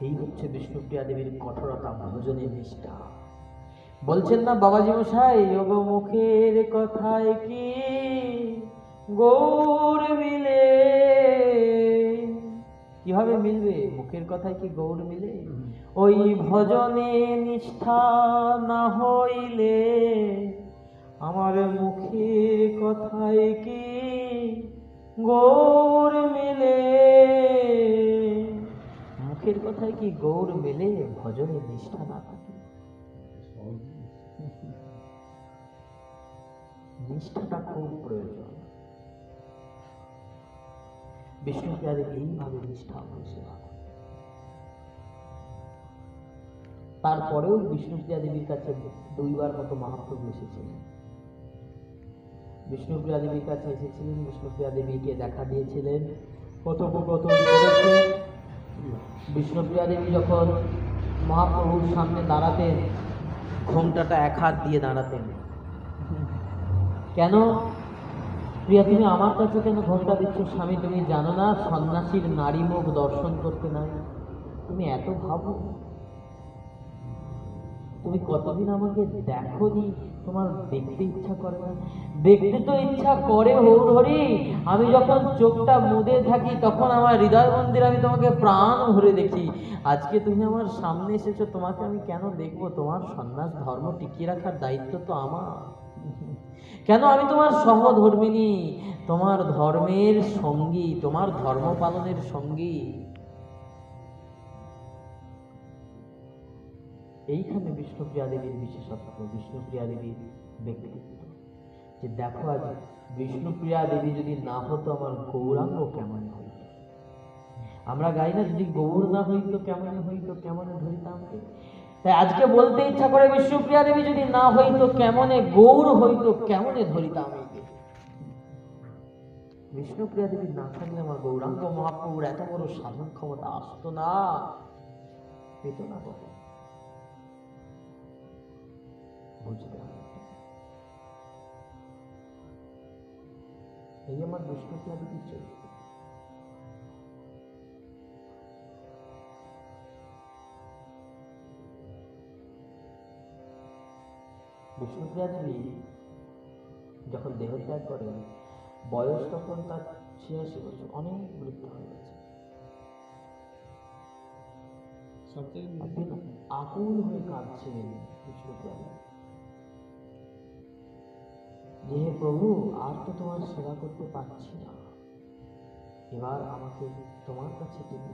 এই হচ্ছে বিষ্ণুপ্রিয়া দেবীর কঠোরতা, ভজনের নিষ্ঠা। বলছেন না বাবাজি মশাই, ওগো মুখের কথায় কি গৌর মিলে? কিভাবে মিলবে? মুখের কথায় কি গৌর মিলে? ওই ভজনে নিষ্ঠা না হইলে আমার মুখের কথায় কি গৌর মিলে? মুখের কথায় কি গৌর মেলে ভজনে নিষ্ঠা না থাকে? নিষ্ঠাটা খুব প্রয়োজন। বিষ্ণুপ্রিয়া দেবী এইভাবে নিষ্ঠা সেবা। তারপরেও বিষ্ণুপ্রিয়া দেবীর কাছে 2 বার মতো মহাপ্রভু এসেছিলেন। বিষ্ণুপ্রিয়া দেবীর কাছে এসেছিলেন, বিষ্ণুপ্রিয়া দেবীকে দেখা দিয়েছিলেন, কথোপকথন করেছেন। বিষ্ণুপ্রিয়া দেবী যখন মহাপ্রভুর সামনে দাঁড়াতেন, ঘোমটাটা 1 হাত দিয়ে দাঁড়াতেন। কেন? প্রিয়া, তুমি আমার কাছে কেন ঘোমটা দিচ্ছ? স্বামী, তুমি জানো না সন্ন্যাসীর নারী মুখ দর্শন করতে নাই? তুমি এত ভাবো? তুমি কতদিন আমাকে দেখোনি, তোমার দেখতে ইচ্ছা করে না? দেখতে তো ইচ্ছা করে হৌর হরি। আমি যখন চোখটা মুদে থাকি তখন আমার হৃদয় মন্দির আমি তোমাকে প্রাণ ভরে দেখি। আজকে তুমি আমার সামনে এসেছো, তোমাকে আমি কেন দেখবো? তোমার সন্ন্যাস ধর্ম টিকিয়ে রাখার দায়িত্ব তো আমার। কেন? আমি তোমার সহধর্মিনী, তোমার ধর্মের সঙ্গী, তোমার ধর্ম পালনের সঙ্গী। এইখানে বিষ্ণুপ্রিয়া দেবীর বিশেষত্ব, বিষ্ণুপ্রিয়া দেবীর ব্যক্তিত্ব। যে দেখো, আজ বিষ্ণুপ্রিয়া দেবী যদি না হতো আমার গৌরাঙ্গ কেমন হইত? আমরা গাই না, যদি গৌর না হইতো কেমন হইতো, কেমনে ধরিতাম? তাই আজকে বলতে ইচ্ছা করে, বিষ্ণুপ্রিয়া দেবী যদি না হইতো কেমনে গৌর হইতো, কেমনে ধরিতাম? বিষ্ণুপ্রিয়া দেবী না থাকলে আমার গৌরাঙ্গ মহাপ্রভুর এত বড় সাধন ক্ষমতা আসতো না, পেত না। বলে বুঝতে হবে, এই আমার বিষ্ণুপ্রিয়া দেবীর চরিত্র। বিষ্ণুপ্রিয়া দেবী যখন দেহত্যাগ করেন, বয়স তখন তার 86 বছর, অনেক বৃদ্ধ হয়ে গেছে। আকুল হয়ে কাঁদছিলেন বিষ্ণুপ্রিয়া দেবী, যে হে প্রভু, আর তো তোমার সেবা করতে পারছি না, এবার আমাকে তোমার কাছে টেনে।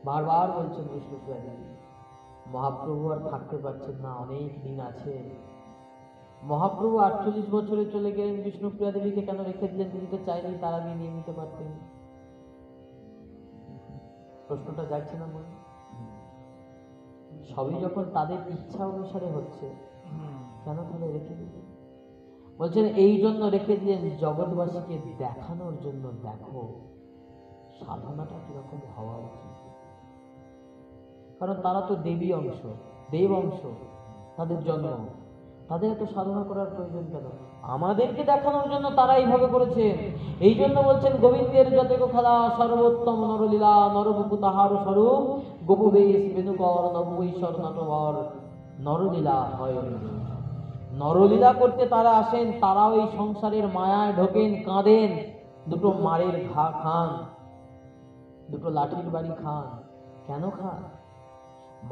বারবার বলছেন বিষ্ণুপ্রিয়া দেবী। মহাপ্রভু আর থাকতে পারছেন না, অনেক দিন আছে। মহাপ্রভু 48 বছরে চলে গেলেন, বিষ্ণুপ্রিয়া দেবীকে কেন রেখে দিলেন? তিনি তো চাইলেই তার আগে নিয়ে নিতে পারতেন। প্রশ্নটা যাচ্ছে না মনে? সবই যখন তাদের ইচ্ছা অনুসারে হচ্ছে, কেন তাহলে রেখে দিলেন? বলছেন এই জন্য রেখে দিলেন, জগৎবাসীকে দেখানোর জন্য, দেখো সাধনাটা কিরকম হওয়া উচিত। কারণ তারা তো দেবী অংশ, দেব অংশ, তাদের জন্ম, তাদের এত সাধনা করার প্রয়োজন কেন? আমাদেরকে দেখানোর জন্য তারা এইভাবে করেছে। এই জন্য বলছেন গোবিন্দের যতেক খেলা সর্বোত্তম নরলীলা নরবপু তাহার স্বরূপ গোপবেশ বেণুকর নবৈশ্বর নটবর নরলীলা হয়। নরলীলা করতে তারা আসেন, তারাও এই সংসারের মায়ায় ঢোকেন, কাঁদেন, দুটো মারের ঘা খান, দুটো লাঠির বাড়ি খান। কেন খান?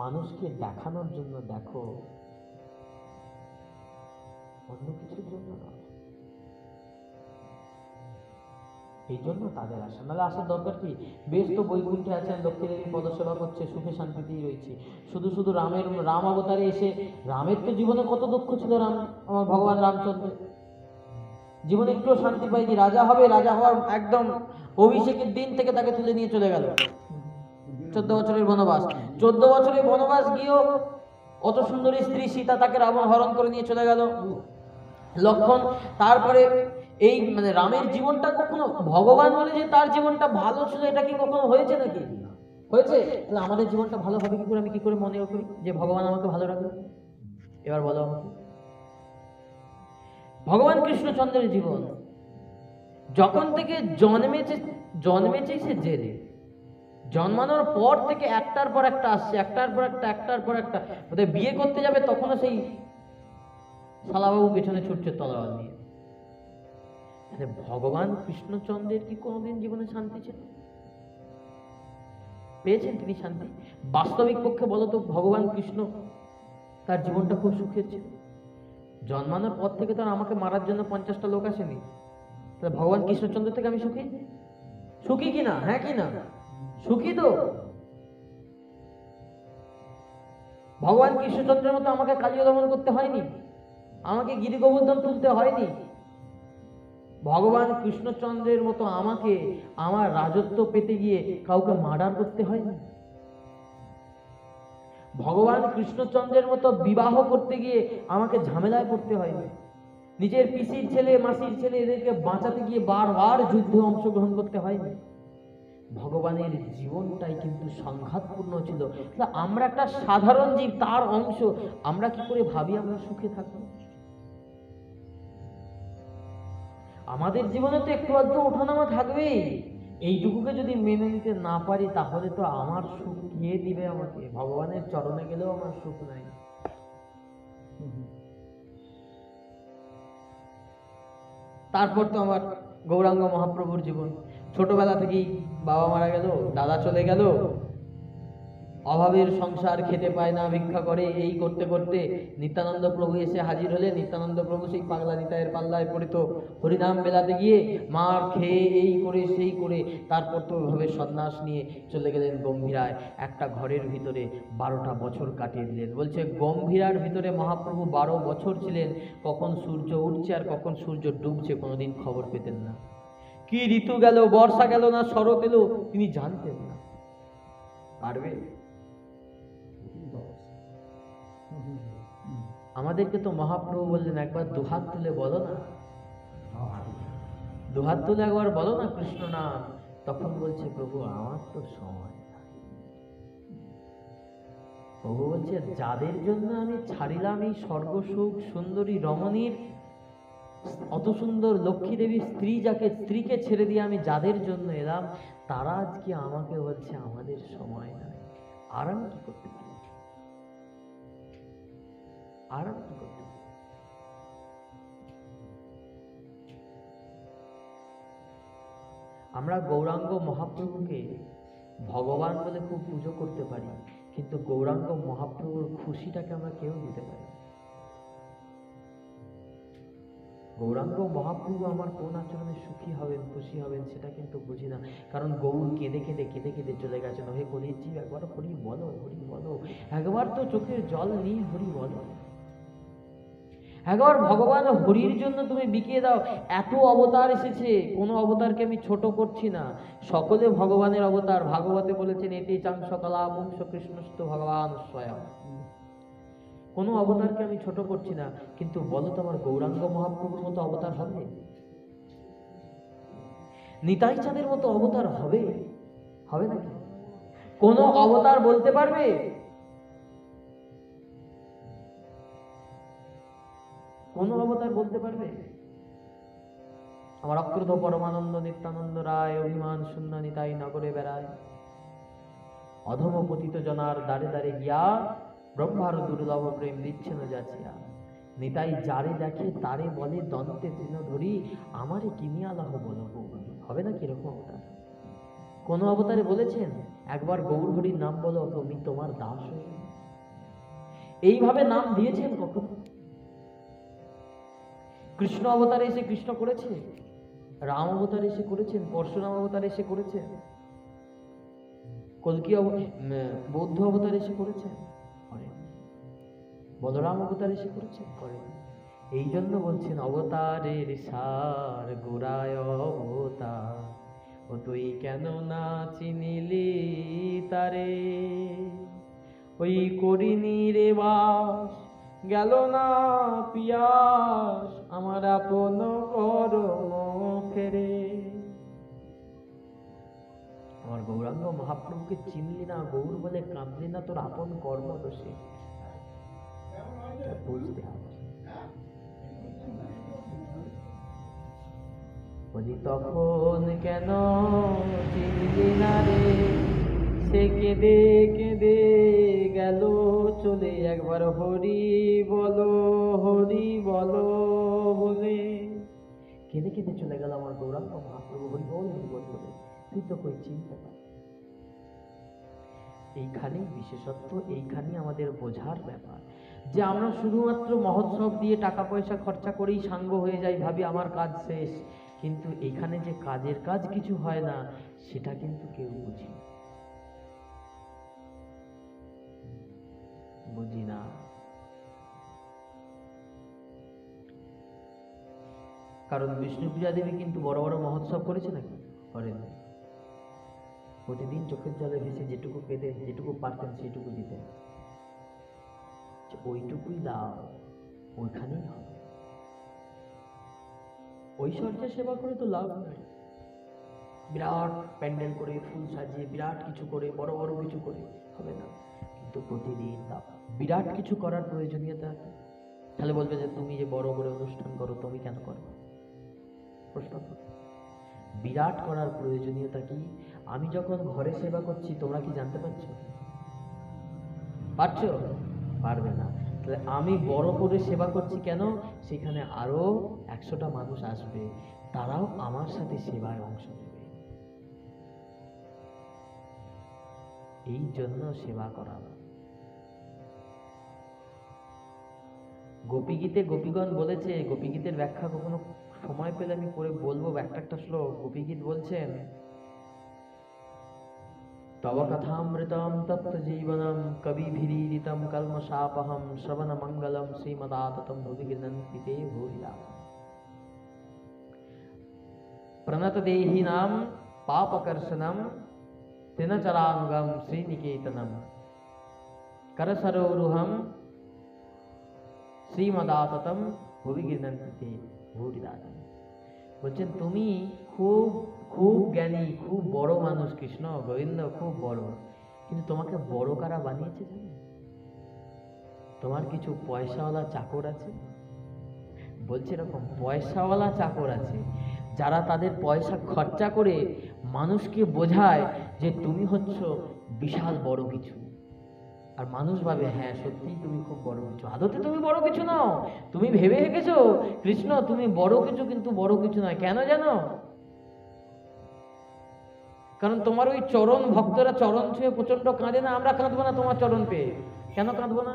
মানুষকে দেখানোর জন্য, দেখো, অন্য কিছুর জন্য না। এই জন্য তাদের আসা, নাহলে আসার দরকার কি? বেশ তো বৈকুণ্ঠে আছেন, লক্ষ্মী দেবী পদসেবা করছে, সুখে শান্তিতেই রয়েছে। শুধু শুধু রাম অবতারে এসে, রামের তো জীবনে কত দুঃখ ছিল, আমার ভগবান রামচন্দ্র জীবনে একটু শান্তি পাইনি। রাজা হবে, রাজা হওয়ার একদম অভিষেকের দিন থেকে তাকে তুলে নিয়ে চলে গেল 14 বছরের বনবাস। 14 বছরের বনবাস গিয়েও অত সুন্দরী স্ত্রী সীতা তাকে রাবণ হরণ করে নিয়ে চলে গেল। লক্ষণ, তারপরে এই মানে রামের জীবনটা কখনো ভগবান বলে যে তার জীবনটা ভালো ছিল, এটা কি কখনো হয়েছে নাকি? হয়েছে? তাহলে আমাদের জীবনটা ভালো হবে কি করে? আমি কি করে মনে করি যে ভগবান আমাকে ভালো রাখবে? এবার বলো আমাকে। ভগবান কৃষ্ণচন্দ্রের জীবন যখন থেকে জন্মেছে সে জেলে, জন্মানোর পর থেকে একটার পর একটা আসছে, একটার পর একটা ওদের বিয়ে করতে যাবে, তখনও সেই শালাবাবু পেছনে ছুটছে তলোয়ার নিয়ে। ভগবান কৃষ্ণচন্দ্রের কি কোনোদিন জীবনে শান্তি ছিল? পেয়েছেন তিনি শান্তি? বাস্তবিক পক্ষে বলো তো, ভগবান কৃষ্ণ তার জীবনটা খুব সুখের ছিল? জন্মানোর পর থেকে তো আমাকে মারার জন্য 50টা লোক আসেনি। তাহলে ভগবান কৃষ্ণচন্দ্র থেকে আমি সুখী? সুখী কিনা? হ্যাঁ কিনা? সুখী তো। ভগবান কৃষ্ণচন্দ্রের মতো আমাকে কালিয় দমন করতে হয়নি, আমাকে গিরি গোবর্ধন তুলতে হয়নি। ভগবান কৃষ্ণচন্দ্রের মতো আমাকে আমার রাজত্ব পেতে গিয়ে কাউকে মার্ডার করতে হয়নি। ভগবান কৃষ্ণচন্দ্রের মতো বিবাহ করতে গিয়ে আমাকে ঝামেলায় পড়তে হয়নি। নিজের পিসির ছেলে, মাসির ছেলে, এদেরকে বাঁচাতে গিয়ে বারবার যুদ্ধে অংশগ্রহণ করতে হয়নি। ভগবানের জীবনটাই কিন্তু সংঘাতপূর্ণ ছিল। আমরা একটা সাধারণ জীব, তার অংশ, আমরা কি করে ভাবি আমরা সুখে থাকবো? আমাদের জীবনে তো একটু আধটু ওঠানামা থাকবেই। এইটুকুকে যদি মেনে নিতে না পারি, তাহলে তো আমার সুখ কে দিবে আমাকে? ভগবানের চরণে গেলেও আমার সুখ নাই। তারপর তো আমার গৌরাঙ্গ মহাপ্রভুর জীবন। ছোটবেলা থেকেই বাবা মারা গেল, দাদা চলে গেল, অভাবের সংসার, খেতে পায় না, ভিক্ষা করে, এই করতে করতে নিত্যানন্দ প্রভু এসে হাজির হলে, নিত্যানন্দ প্রভু সেই পাগলা নিতাইয়ের পাল্লায় পড়িত হরিনাম বেলাতে গিয়ে মার খেয়ে এই করে সেই করে তারপর তো ওইভাবে সন্ন্যাস নিয়ে চলে গেলেন গম্ভীরায়। একটা ঘরের ভিতরে 12টা বছর কাটিয়ে দিলেন। বলছে গম্ভীরার ভিতরে মহাপ্রভু 12 বছর ছিলেন। কখন সূর্য উঠছে আর কখন সূর্য ডুবছে কোনোদিন খবর পেতেন না। কি ঋতু গেল, বর্ষা গেল না শরৎ এলো, তিনি জানতেন না। পারবে? আমাদেরকে তো মহাপ্রভু বললেন, একবার দুহাত তুলে বলো না, দুহাত তুলে একবার বলো না কৃষ্ণ নাম। তখন বলছে, প্রভু আমার তো সময় নাই। প্রভু বলছে, যাদের জন্য আমি ছাড়িলাম এই স্বর্গসুখ, সুন্দরী রমণীর, অত সুন্দর লক্ষ্মী দেবীর স্ত্রীকে ছেড়ে দিয়ে আমি যাদের জন্য এলাম, তারা আজকে আমাকে বলছে আমাদের সময় নাই। আর আমি কি করতে পারি? আর আমি কি করতে পারি? আমরা গৌরাঙ্গ মহাপ্রভুকে ভগবান বলে খুব পুজো করতে পারি, কিন্তু গৌরাঙ্গ মহাপ্রভুর খুশিটাকে আমরা কেউ দিতে পারি। গৌরাঙ্গ মহাপ্রভু আমার কোন আচরণে সুখী হবেন, খুশি হবেন, সেটা কিন্তু বুঝি না। কারণ গৌর কেঁদে কেঁদে চলে গেছেন। হে কলির জীব, একবার হরি বলো, হরি বলো, একবার তো চোখের জল নিয়ে হরি বলো, একবার ভগবান হরির জন্য তুমি বিকিয়ে দাও। এত অবতার এসেছে, কোনো অবতারকে আমি ছোট করছি না, সকলে ভগবানের অবতার। ভাগবতে বলেছেন, এতে চাংশ কলা পুংস কৃষ্ণস্থ ভগবান স্বয়ং। কোনো অবতারকে আমি ছোট করছি না, কিন্তু বলো তো আমার গৌরাঙ্গ মহাপ্রভুর মতো অবতার হবে? নিতাই চাঁদের মতো অবতার হবে? হবে নাকি? কোন অবতার বলতে পারবে? কোন অবতার বলতে পারবে? আমার অক্রোধ পরমানন্দ নিত্যানন্দ রায় অভিমান শূন্য নিতাই নগরে বেড়ায়। অধম পতিত জনার দ্বারে দ্বারে গিয়া ব্রহ্মার দুর্লভ প্রেম দিচ্ছেন যাচিয়া। নিতাই যারে দেখে তারে বলে দন্তে তৃণ ধরি, আমারে কিনিয়া লাহ বলো গৌরী। হবে না কিরকম অবতার? কোন অবতারে বলেছেন একবার গৌর হরির নাম বলো তুমি তোমার দাস হয়ে যাবে? এইভাবে নাম দিয়েছেন কখন? কৃষ্ণ অবতারে এসে কৃষ্ণ করেছে, রাম অবতারে এসে করেছেন, পরশুরাম অবতারে এসে করেছেন, কল্কি বৌদ্ধ অবতারে এসে করেছেন, করেন। বলরাম অবতারে এসে করেছেন, করেন। এই জন্য বলছেন অবতারের সার গোড়ায় অবতার, ও তুই কেন না চিনিলি তারে? ওই করিনি রে বাস গেল না পিয়াস, আমার আপন করম ফেরে। আমার গৌরাঙ্গ মহাপ্রভুকে চিনলি না, গৌর বলে কাঁদলি না, তোর আপন কর্ম দোষে। বুঝতে হবে। বলি তখন কেন চিনলি না রে, সে কেঁদে কেঁদে গেল চলে, একবার হরি বলো বলে কেঁদে কেঁদে চলে গেল আমার গৌরাঙ্গ মহাপ্রভু। হরি বল বলে, তুই তো কই চিনতে পার। এইখানেই বিশেষত্ব, এইখানেই আমাদের বোঝার ব্যাপার, যে আমরা শুধুমাত্র মহোৎসব দিয়ে টাকা পয়সা খরচা করেই সাঙ্গ হয়ে যাই, ভাবি আমার কাজ শেষ, কিন্তু এইখানে যে কাজের কাজ কিছু হয় না সেটা কিন্তু কেউ বুঝি না। কারণ বিষ্ণুপ্রিয়া দেবী কিন্তু বড় বড় মহোৎসব করেছে নাকি? করেন। প্রতিদিন চোখের জলে ভেসে যেটুকু পেতেন, যেটুকু পারতেন সেইটুকু দিতেন। ওইটুকুই দাও, ওইখানেই হবে। ঐশ্বর্য সেবা করে তো লাভ নাই। বিরাট প্যান্ডেল করে, ফুল সাজিয়ে, বিরাট কিছু করে, বড় বড় কিছু করে হবে না। কিন্তু প্রতিদিন দাও। বিরাট কিছু করার প্রয়োজনীয়তা আছে? তাহলে বলবে যে তুমি যে বড় করে অনুষ্ঠান করো, তুমি কেন করো? প্রশ্ন। বিরাট করার প্রয়োজনীয়তা কি? আমি যখন ঘরে সেবা করছি, তোমরা কি জানতে পারছো? পারছো? পারবে না। তাহলে আমি বড় করে সেবা করছি কেন? সেখানে আরো 100টা মানুষ আসবে, তারাও আমার সাথে সেবায় অংশ নেবে। এই জন্য সেবা করা। গোপীগীতে গোপীগণ বলেছে, গোপীগীতের ব্যাখ্যা কখনো সময় পেলে আমি পড়ে বলবো, একটা শ্লোক। গোপীগীত বলছেন, তব কথামৃতম তপ্ত জীবনম কবিভিরীডিতম কলমশাপহম শ্রবণ মঙ্গলম শ্রীমদাততম ভুবিগৃহন্তি তে ভূরিদাস। প্রণত দেহিনাম পাপকর্ষণম তৃণচরাঙ্গম শ্রীনিকেতনম করসরোরুহম শ্রীমদাততম ভুবিগৃহন্তি তে ভূরিদাস। বলছেন তুমি খুব খুব জ্ঞানী, খুব বড় মানুষ, কৃষ্ণ গোবিন্দ খুব বড়, কিন্তু তোমাকে বড় কারা বানিয়েছে জানো? তোমার কিছু পয়সাওয়ালা চাকর আছে। বলছে এরকম পয়সাওয়ালা চাকর আছে, যারা তাদের পয়সা খরচা করে মানুষকে বোঝায় যে তুমি হচ্ছ বিশাল বড় কিছু। আর মানুষ ভাবে হ্যাঁ সত্যি তুমি খুব বড় কিছু। আদতে তুমি বড় কিছু নাও, তুমি ভেবে রেখেছো কৃষ্ণ তুমি বড় কিছু, কিন্তু বড় কিছু নয়। কেন জানো? কারণ তোমার ওই চরণ ভক্তরা চরণ ছুঁয়ে প্রচন্ড কাঁদে না? আমরা কাঁদবো না তোমার চরণ পেয়ে? কেন কাঁদবো না?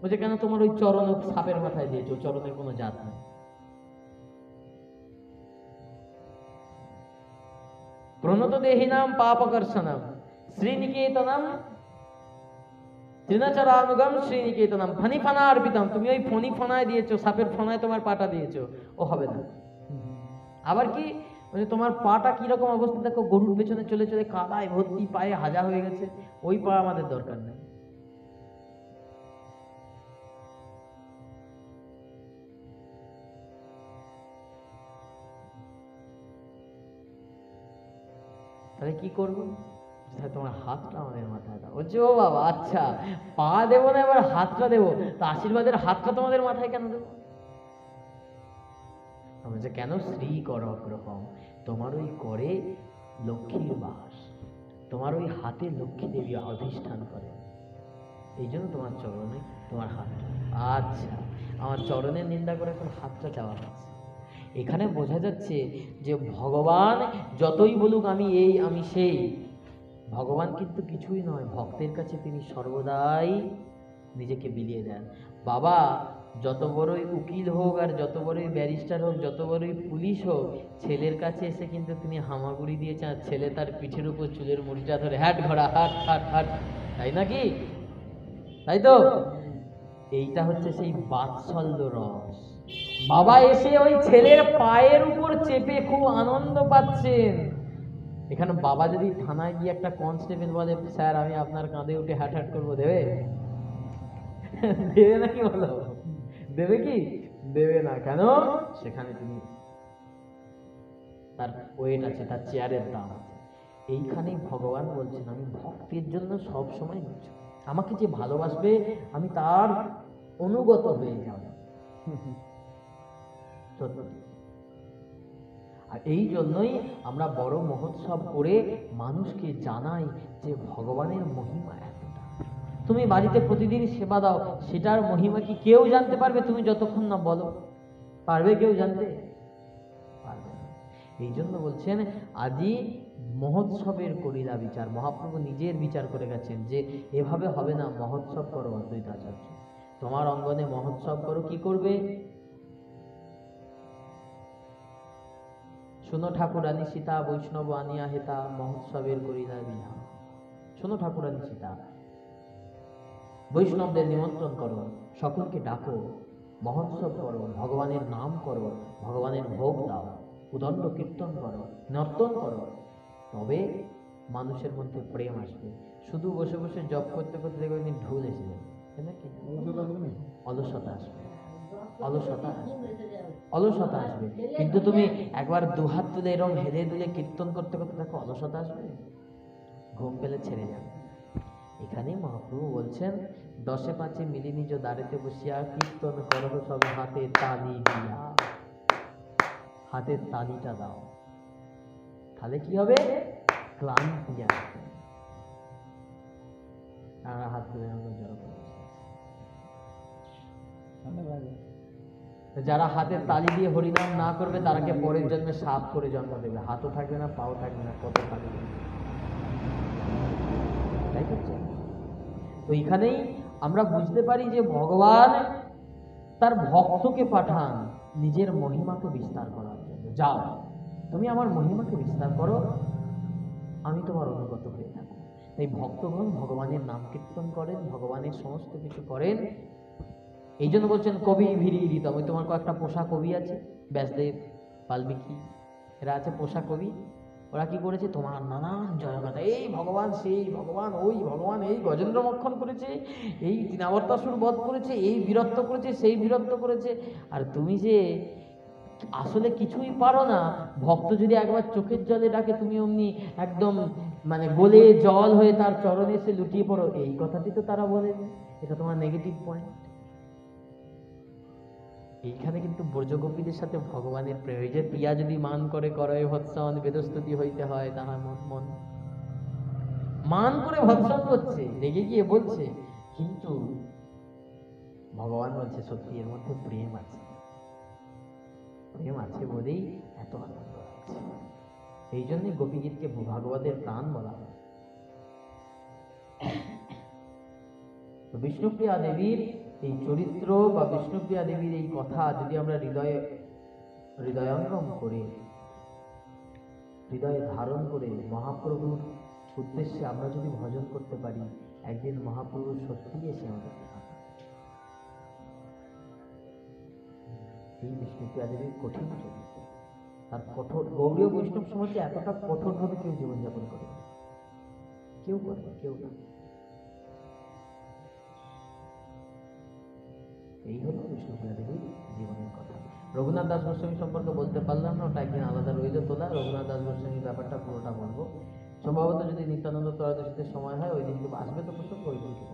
বলছে কেন তোমার ওই চরণ সাপের মাথায় দিয়েছো, চরণের কোনো জাত নেই। প্রণত দেহিনাম পাপকর্ষণম শ্রীনিকেতনম তৃণচরানুগম শ্রীনিকেতনম ফণি ফণা অর্পিতম। তুমি ওই ফণি ফণায় দিয়েছো, সাপের ফণায় তোমার পাটা দিয়েছো, ও হবে না। আবার কি তোমার পাটা কিরকম অবস্থা দেখো, গরুর পেছনে চলে চলে কাদায় ভর্তি, পায়ে হাজা হয়ে গেছে, ওই পা আমাদের দরকার নেই। তাহলে কি করবো? তোমার হাতটা আমাদের মাথায় দাও। বলছে ও বাবা আচ্ছা, পা দেবো না, এবার হাতটা দেবো। তা আশীর্বাদের হাতটা তোমাদের মাথায় কেন দেবো? বলছে কেন? শ্রী কর গ্রহম, তোমার ওই করে লক্ষ্মীর বাস, তোমার ওই হাতে লক্ষ্মী দেবী অধিষ্ঠান করে, এই জন্য তোমার চরণে তোমার হাতটা। আচ্ছা, আমার চরণের নিন্দা করে এখন হাতটা চাওয়া হচ্ছে। এখানে বোঝা যাচ্ছে যে ভগবান যতই বলুক আমি এই আমি সেই, ভগবান কিন্তু কিছুই নয়, ভক্তের কাছে তিনি সর্বদাই নিজেকে বিলিয়ে দেন। বাবা যত বড়ই উকিল হোক আর যত বড়ই ব্যারিস্টার হোক, যত বড়ই পুলিশ হোক, ছেলের কাছে এসে কিন্তু তিনি হামাগুড়ি দিয়ে চান, ছেলে তার পিঠের উপর চুলের মুড়িটা ধরে হাট ঘোড়া হাট হাট হাট, তাই নাকি? তাই তো? এইটা হচ্ছে সেই বাৎসল্য রস। বাবা এসে ওই ছেলের পায়ের উপর চেপে খুব আনন্দ পাচ্ছেন। এখানে বাবা যদি থানায় গিয়ে একটা কনস্টেবল বলে স্যার আমি আপনার কাঁধে উঠে হাট হাট করবো, দেবে? দেবে নাকি বলো? দেবে কি? দেবে না। কেন? সেখানে তিনি তার ওয়েট আছে, তার চেয়ারের দাম আছে। এইখানেই ভগবান বলছেন আমি ভক্তের জন্য সব সময় আমাকে যে ভালোবাসবে আমি তার অনুগত হয়ে যাব। আর এই জন্যই আমরা বড় মহোৎসব করে মানুষকে জানাই যে ভগবানের মহিমা এতটা। তুমি বাড়িতে প্রতিদিন সেবা দাও, সেটার মহিমা কি কেউ জানতে পারবে তুমি যতক্ষণ না বলো? পারবে কেউ জানতে? পারবে না। এই জন্য বলছেন আজই মহোৎসবের করিলা বিচার। মহাপ্রভু নিজের বিচার করে গেছেন যে এভাবে হবে না, মহোৎসব করো অদ্বৈতাচার্য, তোমার অঙ্গনে মহোৎসব করো। কি করবে? শোনো ঠাকুরানী সীতা, বৈষ্ণব আনিয়া হেতা, মহোৎসবের করিলা বিনা। শোনো ঠাকুরানী সীতা, বৈষ্ণবদের নিমন্ত্রণ করো, সকলকে ডাকো, মহোৎসব করো, ভগবানের নাম করো, ভগবানের ভোগ দাও, উদণ্ড কীর্তন করো, নর্তন করো, তবে মানুষের মধ্যে প্রেম আসবে। শুধু বসে বসে জপ করতে করতে দেখবে একদিন ঢুল এসে যাবে, তাই নাকি? অলসতা আসবে, অলসতা আসবে, অলসতা আসবে। কিন্তু তুমি একবার দুহাত তুলে এরকম হেলে দুলে কীর্তন করতে করতে দেখো অলসতা আসবে, ঘুম পেলে ছেড়ে যাবে। এখানে মহাপ্রভু বলছেন দশে পাঁচে মিলি নিজ দাঁড়িতে বসিয়া কীর্তন করো সব হাতে তালি দিয়া। হাতের তালিটা দাও, তাহলে কি হবে? ক্লান্তি আসবে। আর হাত তুলে যারা হাতের তালি দিয়ে হরিনাম না করবে তারাকে পরের জন্মে সাপ করে জন্ম দেবে, হাতও থাকবে না, পাও থাকবে না, কত থাকবে। তাই হচ্ছে। তো এখানেই আমরা বুঝতে পারি যে ভগবান তার ভক্তকে পাঠান নিজের মহিমাকে বিস্তার করার জন্য। যাও তুমি আমার মহিমাকে বিস্তার করো, আমি তোমার অনুগত হয়ে থাকবো। তাই ভক্তগণ ভগবানের নাম কীর্তন করেন, ভগবানের সমস্ত কিছু করেন। এই জন্য বলছেন কবি ভিড়িতম। ওই তোমার কয়েকটা পোষা কবি আছে, ব্যাসদেব, বাল্মীকি, এরা আছে পোষা কবি। ওরা কি করেছে? তোমার নানান জয়গাথা, এই ভগবান সেই ভগবান, ওই ভগবান এই গজেন্দ্র মক্ষণ করেছে, এই তৃণাবর্তাসুর বধ করেছে, এই বীরত্ব করেছে, সেই বীরত্ব করেছে। আর তুমি যে আসলে কিছুই পারো না, ভক্ত যদি একবার চোখের জলে ডাকে তুমি অমনি একদম মানে গলে জল হয়ে তার চরণে এসে লুটিয়ে পড়ো। এই কথাটি তো তারা বলে, এটা তোমার নেগেটিভ পয়েন্ট। এইখানে কিন্তু ব্রজগোপীদের সাথে ভগবানের প্রেম। এই যে প্রিয়া যদি মান করে করয় ভৎসন, বেদস্তুতি হইতে হয় তাহার মন মন মান করে ভৎসন করছে, রেগে গিয়ে বলছে, কিন্তু ভগবান বলছে সত্যি এর মধ্যে প্রেম আছে, প্রেম আছে বলেই এত আনন্দ আছে। এই জন্যই গোপীগীতকে ভাগবতের প্রাণ বলা হয়। তো বিষ্ণুপ্রিয়া দেবীর এই চরিত্র বা বিষ্ণুপ্রিয়া দেবীর এই কথা যদি আমরা হৃদয়ঙ্গম করে, হৃদয়ে ধারণ করে মহাপ্রভুর উদ্দেশ্যে আমরা যদি ভজন করতে পারি, একদিন মহাপ্রভু সত্যি এসে আমাদের এই বিষ্ণুপ্রিয়া দেবীর কঠিন চরিত্র, তার কঠোর। গৌড়ীয় বৈষ্ণব সমাজে এতটা কঠোরভাবে কেউ জীবনযাপন করে, কেউ করে, কেউ না। এই হলো বিষ্ণুপ্রিয়া দেবীর জীবনের কথা। রঘুনাথ দাস গোস্বামী সম্পর্কে বলতে পারলাম না, ওটা একদিন আলাদা রইল তোলা। রঘুনাথ দাস গোস্বামীর ব্যাপারটা পুরোটা বলবো সম্ভবত, যদি নিত্যানন্দ ত্রয়োদশীতে সময় হয় ওই দিন আসবে তো প্রসঙ্গ, ওই দিনকে